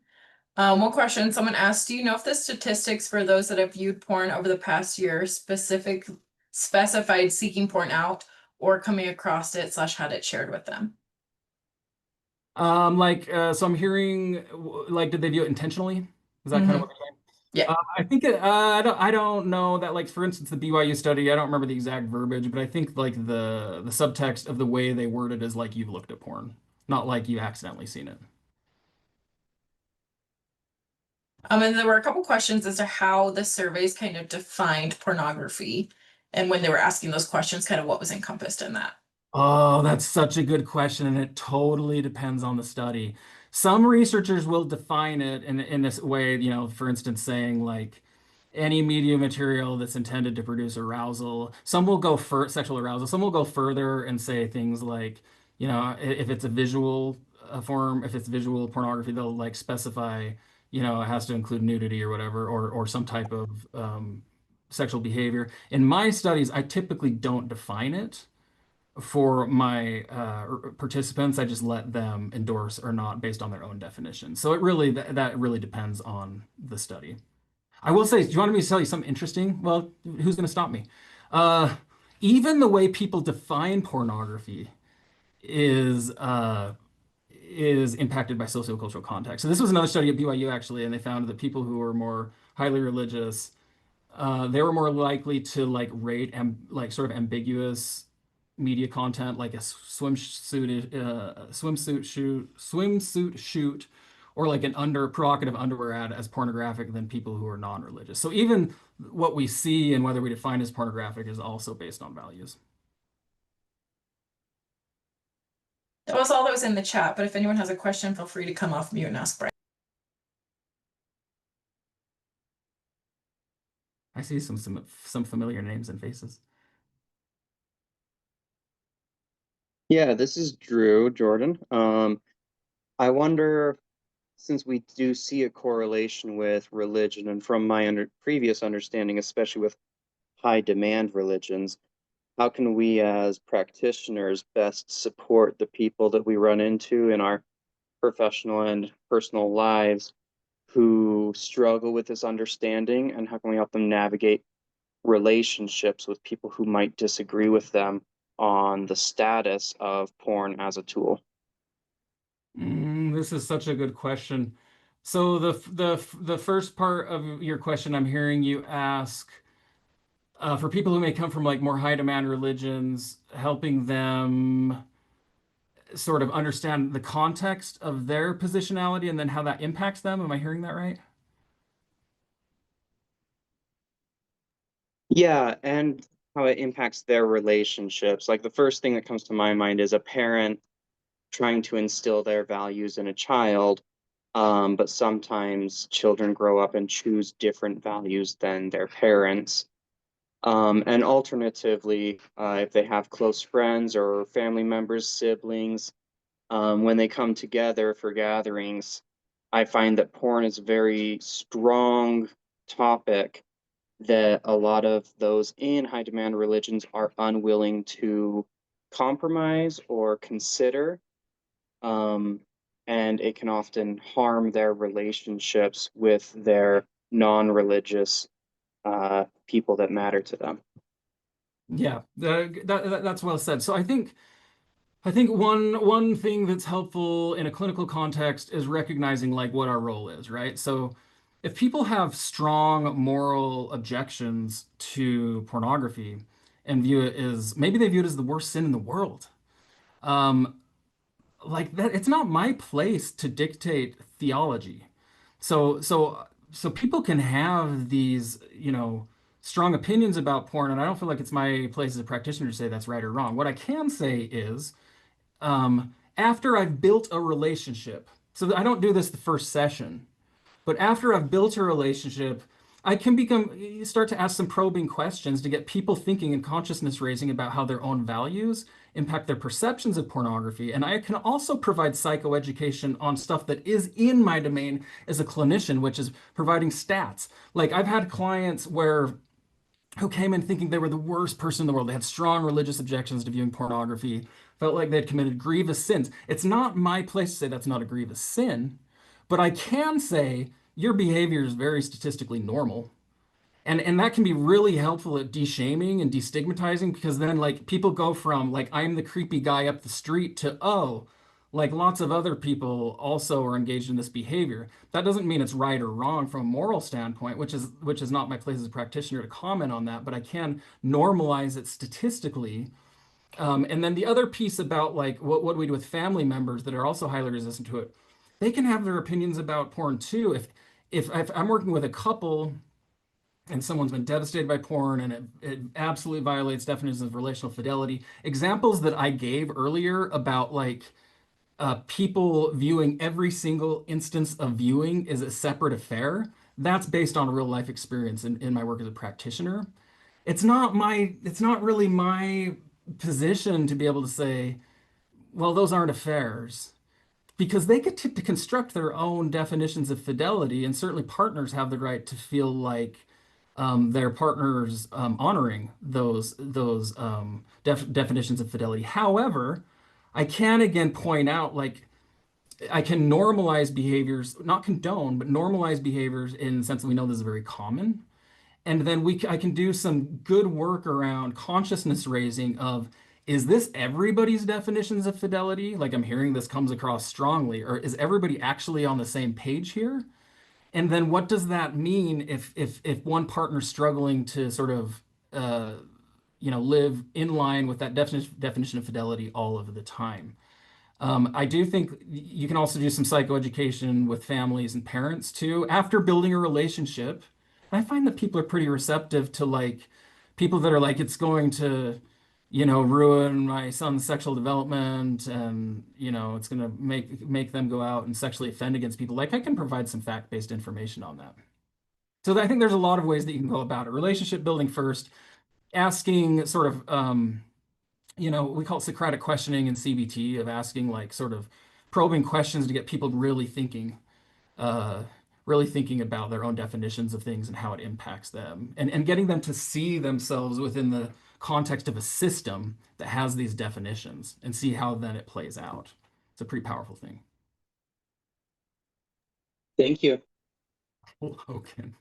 One question, someone asked, do you know if the statistics for those that have viewed porn over the past year specified seeking porn out or coming across it / had it shared with them? So I'm hearing, like, did they view it intentionally? Is that kind of what they're saying? Yeah. I think I don't know that, like, for instance, the BYU study, I don't remember the exact verbiage, but I think like the subtext of the way they worded is like you've looked at porn, not like you accidentally seen it. And there were a couple questions as to how the surveys kind of defined pornography, and when they were asking those questions, kind of what was encompassed in that. Oh, that's such a good question, and it totally depends on the study. Some researchers will define it in this way, for instance, saying like any media material that's intended to produce arousal. Some will go for sexual arousal. Some will go further and say things like, if it's a visual form, if it's visual pornography, they'll like specify, it has to include nudity or whatever, or some type of sexual behavior. In my studies, I typically don't define it for my participants. I just let them endorse or not based on their own definition. So it really that really depends on the study. I will say, do you want me to tell you something interesting? Well, who's going to stop me? Uh, Even the way people define pornography is is impacted by sociocultural context. So this was another study at BYU actually, and they found that people who were more highly religious, they were more likely to like rate and like sort of ambiguous media content like a swimsuit shoot or like an under provocative underwear ad as pornographic than people who are non-religious. So even what we see and whether we define as pornographic is also based on values. That was all that was in the chat, but if anyone has a question, feel free to come off mute and ask Brian. I see some familiar names and faces. Yeah, this is Drew Jordan. I wonder, since we do see a correlation with religion, and from my previous understanding, especially with high demand religions, how can we as practitioners best support the people that we run into in our professional and personal lives who struggle with this understanding, and how can we help them navigate relationships with people who might disagree with them on the status of porn as a tool? This is such a good question. So the first part of your question, I'm hearing you ask for people who may come from like more high demand religions, helping them sort of understand the context of their positionality and then how that impacts them. Am I hearing that right? Yeah, and how it impacts their relationships. Like the first thing that comes to my mind is a parent trying to instill their values in a child. But sometimes children grow up and choose different values than their parents. And alternatively, if they have close friends or family members, siblings, when they come together for gatherings, I find that porn is a very strong topic that a lot of those in high demand religions are unwilling to compromise or consider. Um, and it can often harm their relationships with their non-religious people that matter to them. Yeah, that's well said. So I think one thing that's helpful in a clinical context is recognizing like what our role is, right? So if people have strong moral objections to pornography and view it as maybe they view it as the worst sin in the world, um, like that, it's not my place to dictate theology. So people can have these, strong opinions about porn, and I don't feel like it's my place as a practitioner to say that's right or wrong. What I can say is after I've built a relationship, so I don't do this the first session, but after I've built a relationship, I can start to ask some probing questions to get people thinking and consciousness raising about how their own values impact their perceptions of pornography. And I can also provide psychoeducation on stuff that is in my domain as a clinician, which is providing stats. Like I've had clients who came in thinking they were the worst person in the world. They had strong religious objections to viewing pornography, felt like they'd committed grievous sins. It's not my place to say that's not a grievous sin, but I can say your behavior is very statistically normal. And that can be really helpful at de-shaming and destigmatizing because then like people go from like I'm the creepy guy up the street to oh, like lots of other people also are engaged in this behavior. That doesn't mean it's right or wrong from a moral standpoint, which is not my place as a practitioner to comment on that, but I can normalize it statistically. And then the other piece about like what do we do with family members that are also highly resistant to it, they can have their opinions about porn too. if I'm working with a couple and someone's been devastated by porn and it absolutely violates definitions of relational fidelity, examples that I gave earlier about like people viewing every single instance of viewing is a separate affair, that's based on real life experience in my work as a practitioner. It's not really my position to be able to say, well, those aren't affairs because they get to construct their own definitions of fidelity, and certainly partners have the right to feel like their partners honoring those definitions of fidelity. However, I can again point out like I can normalize behaviors, not condone, but normalize behaviors in the sense that we know this is very common. And then I can do some good work around consciousness raising of, is this everybody's definitions of fidelity? Like I'm hearing this comes across strongly, or is everybody actually on the same page here? And then what does that mean if one partner's struggling to sort of live in line with that definition of fidelity all of the time? I do think you can also do some psychoeducation with families and parents too. After building a relationship, I find that people are pretty receptive to like people that are like, it's going to, ruin my son's sexual development and, it's going to make them go out and sexually offend against people. Like I can provide some fact-based information on that. So I think there's a lot of ways that you can go about it. Relationship building first, asking sort of we call it Socratic questioning in CBT of asking like sort of probing questions to get people uh, really thinking about their own definitions of things and how it impacts them, and getting them to see themselves within the context of a system that has these definitions and see how then it plays out. It's a pretty powerful thing. Thank you. Logan.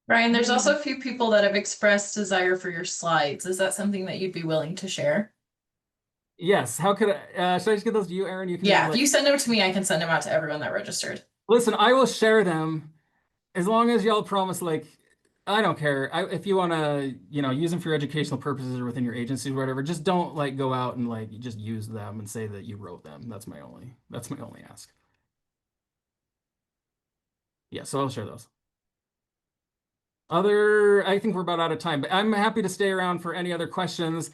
Brian, there's also a few people that have expressed desire for your slides. Is that something that you'd be willing to share? Yes. How could should I just get those to you, Aaron? You can Yeah, like, if you send them to me, I can send them out to everyone that registered. listen, I will share them as long as y'all promise like I don't care. If you want to, use them for your educational purposes or within your agency or whatever, just don't like go out and like just use them and say that you wrote them. That's my only ask. Yeah, so I'll share those. I think we're about out of time, but I'm happy to stay around for any other questions.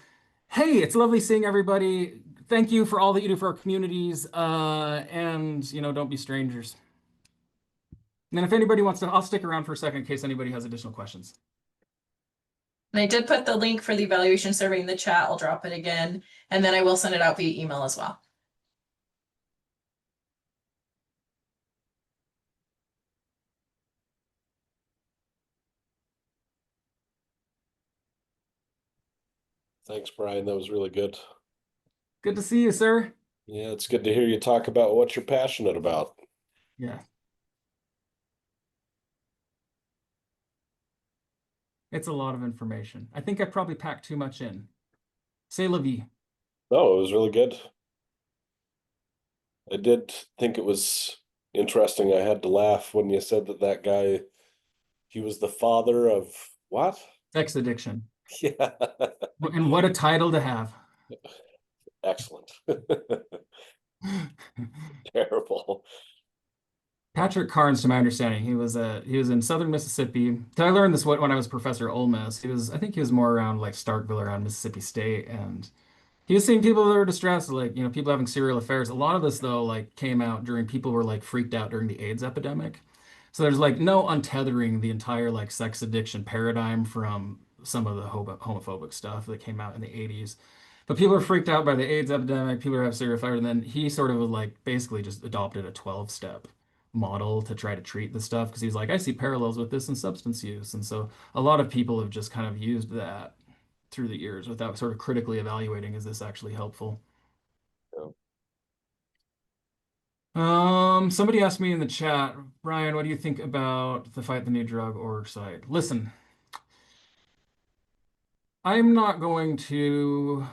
Hey, it's lovely seeing everybody. Thank you for all that you do for our communities. And don't be strangers. And then if anybody wants to, I'll stick around for a second in case anybody has additional questions. And I did put the link for the evaluation survey in the chat. I'll drop it again, and then I will send it out via email as well. Thanks, Brian. That was really good. Good to see you, sir. Yeah, it's good to hear you talk about what you're passionate about. Yeah. It's a lot of information. I think I probably packed too much in. C'est la vie. No, it was really good. I did think it was interesting. I had to laugh when you said that guy, he was the father of what? Sex addiction. Yeah. And what a title to have. Excellent. Terrible. Patrick Carnes, to my understanding, he was in southern Mississippi. I learned this when I was a professor at Ole Miss. I think he was more around like Starkville, around Mississippi State, and he was seeing people that were distressed, like people having serial affairs. A lot of this though, like came out during people were like freaked out during the AIDS epidemic. So there's like no untethering the entire like sex addiction paradigm from some of the homophobic stuff that came out in the 80s. But people are freaked out by the AIDS epidemic, people who have serial affairs, and then he sort of like basically just adopted a 12-step model to try to treat the stuff because he's like, I see parallels with this in substance use. And so a lot of people have just kind of used that through the years without sort of critically evaluating, is this actually helpful? Somebody asked me in the chat, Brian, what do you think about the Fight the New Drug org site? Listen, I'm not going to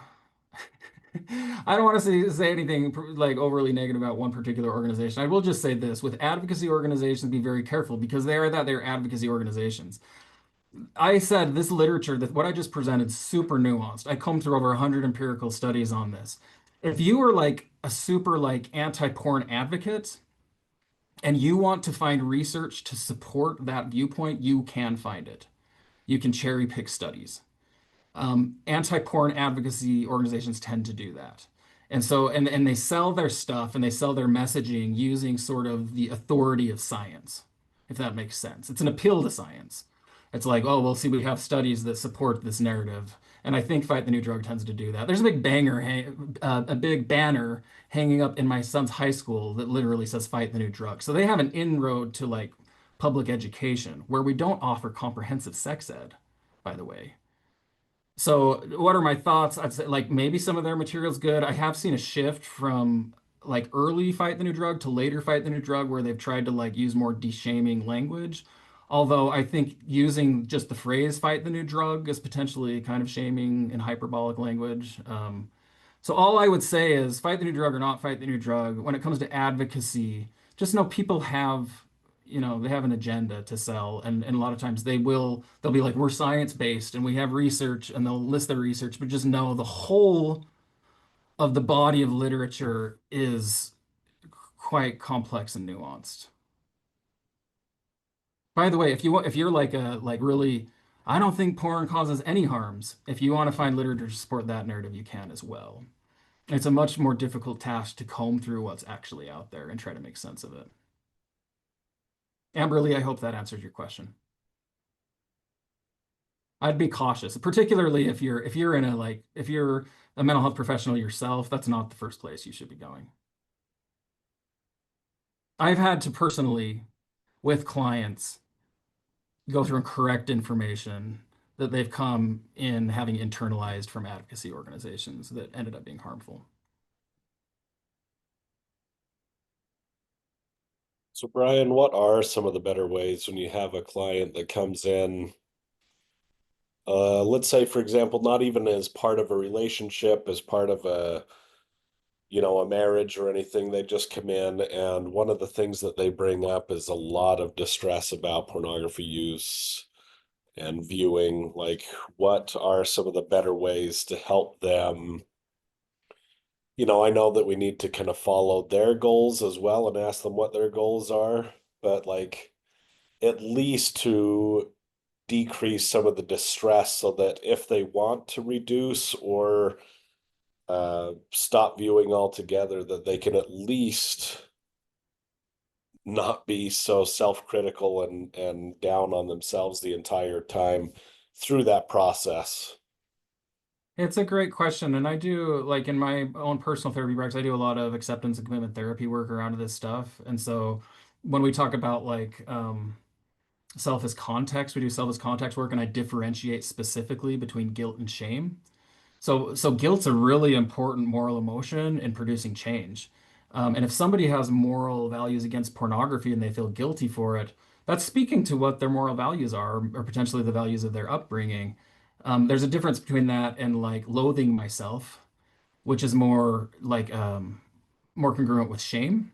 I don't want to say anything like overly negative about one particular organization. I will just say this, with advocacy organizations, be very careful because they're advocacy organizations. I said this literature, that what I just presented, super nuanced. I combed through over 100 empirical studies on this. If you were like a super like anti-porn advocate, and you want to find research to support that viewpoint, you can find it. You can cherry pick studies. Anti-porn advocacy organizations tend to do that. And so, and they sell their stuff and they sell their messaging using sort of the authority of science, if that makes sense. It's an appeal to science. It's like, oh, well, see, we have studies that support this narrative. And I think Fight the New Drug tends to do that. There's a big a big banner hanging up in my son's high school that literally says Fight the New Drug. So they have an inroad to like public education where we don't offer comprehensive sex ed, by the way. So what are my thoughts? I'd say like maybe some of their material's good. I have seen a shift from like early Fight the New Drug to later Fight the New Drug where they've tried to like use more de-shaming language. Although I think using just the phrase fight the new drug is potentially kind of shaming and hyperbolic language. So all I would say is fight the new drug or not fight the new drug. When it comes to advocacy, just know people have, they have an agenda to sell, and a lot of times they'll be like, we're science based and we have research, and they'll list their research, but just know the whole of the body of literature is quite complex and nuanced. By the way, if you're like really, I don't think porn causes any harms. If you want to find literature to support that narrative, you can as well. It's a much more difficult task to comb through what's actually out there and try to make sense of it. Amberly, I hope that answers your question. I'd be cautious, particularly if you're in a like if you're a mental health professional yourself, that's not the first place you should be going. I've had to personally, with clients, go through and correct information that they've come in having internalized from advocacy organizations that ended up being harmful. So Brian, what are some of the better ways when you have a client that comes in, let's say, for example, not even as part of a relationship, as part of a marriage or anything, they just come in and one of the things that they bring up is a lot of distress about pornography use and viewing. Like, what are some of the better ways to help them? I know that we need to kind of follow their goals as well and ask them what their goals are, but like at least to decrease some of the distress so that if they want to reduce or stop viewing altogether, that they can at least not be so self-critical and down on themselves the entire time through that process. It's a great question. And I do, like in my own personal therapy practice, I do a lot of acceptance and commitment therapy work around this stuff. And so when we talk about like self as context, we do self as context work, and I differentiate specifically between guilt and shame. So guilt's a really important moral emotion in producing change. And if somebody has moral values against pornography and they feel guilty for it, that's speaking to what their moral values are, or potentially the values of their upbringing. There's a difference between that and like loathing myself, which is more like more congruent with shame.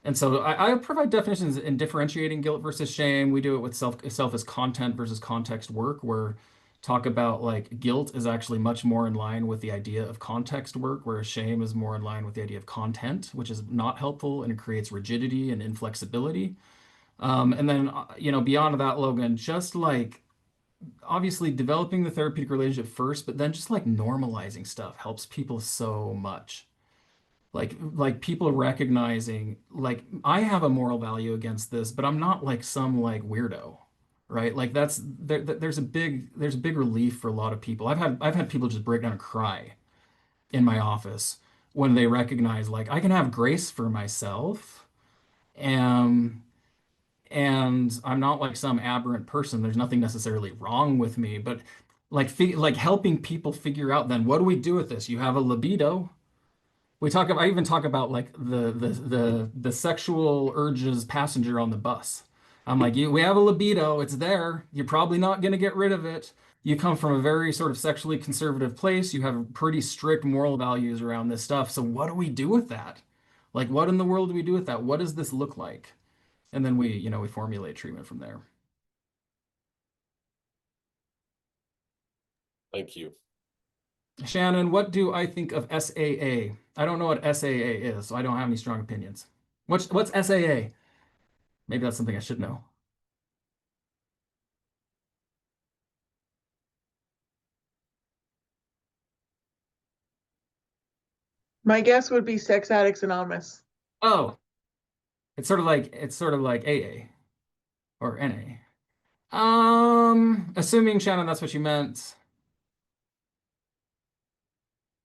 And so I provide definitions in differentiating guilt versus shame. We do it with self as content versus context work, where talk about like guilt is actually much more in line with the idea of context work, whereas shame is more in line with the idea of content, which is not helpful and it creates rigidity and inflexibility. And then beyond that, Logan, just like obviously developing the therapeutic relationship first, but then just like normalizing stuff helps people so much. Like people recognizing like I have a moral value against this, but I'm not like some like weirdo, right? Like there's a big relief for a lot of people. I've had people just break down and cry in my office when they recognize like I can have grace for myself, and I'm not like some aberrant person. There's nothing necessarily wrong with me, but like helping people figure out then what do we do with this? You have a libido. I even talk about like the sexual urges passenger on the bus. I'm like, we have a libido, it's there. You're probably not going to get rid of it. You come from a very sort of sexually conservative place. You have pretty strict moral values around this stuff. So what do we do with that? Like, what in the world do we do with that? What does this look like? And then we formulate treatment from there. Thank you. Shannon, what do I think of SAA? I don't know what SAA is, so I don't have any strong opinions. What's SAA? Maybe that's something I should know. My guess would be Sex Addicts Anonymous. Oh, it's sort of like AA or NA. Assuming Shannon, that's what you meant.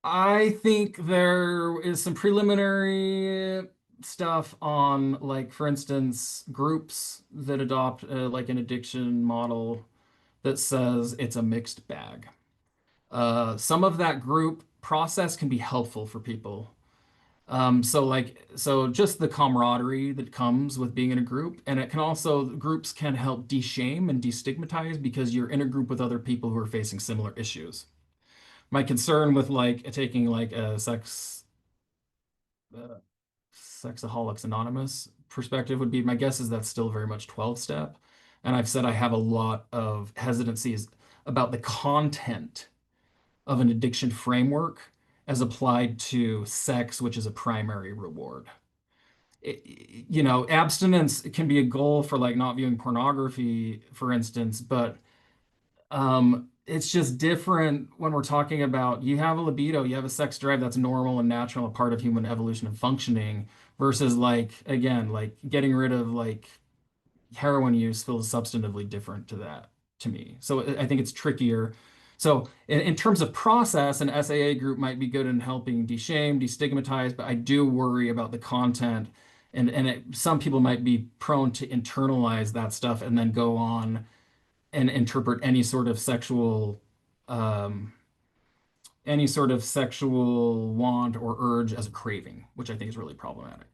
I think there is some preliminary stuff on, like, for instance, groups that adopt like an addiction model that says it's a mixed bag. Some of that group process can be helpful for people. So just the camaraderie that comes with being in a group, and it can also, groups can help de-shame and destigmatize because you're in a group with other people who are facing similar issues. My concern with like taking like a uh, Sexaholics Anonymous perspective would be, my guess is that's still very much 12 step. And I've said I have a lot of hesitancies about the content of an addiction framework as applied to sex, which is a primary reward. Abstinence can be a goal for like not viewing pornography, for instance, but it's just different when we're talking about, you have a libido, you have a sex drive that's normal and natural, a part of human evolution and functioning, versus like, again, like getting rid of like heroin use feels substantively different to that to me. So I think it's trickier. So in terms of process, an SAA group might be good in helping de-shame, destigmatize, but I do worry about the content. Some people might be prone to internalize that stuff and then go on and interpret um, any sort of sexual want or urge as a craving, which I think is really problematic.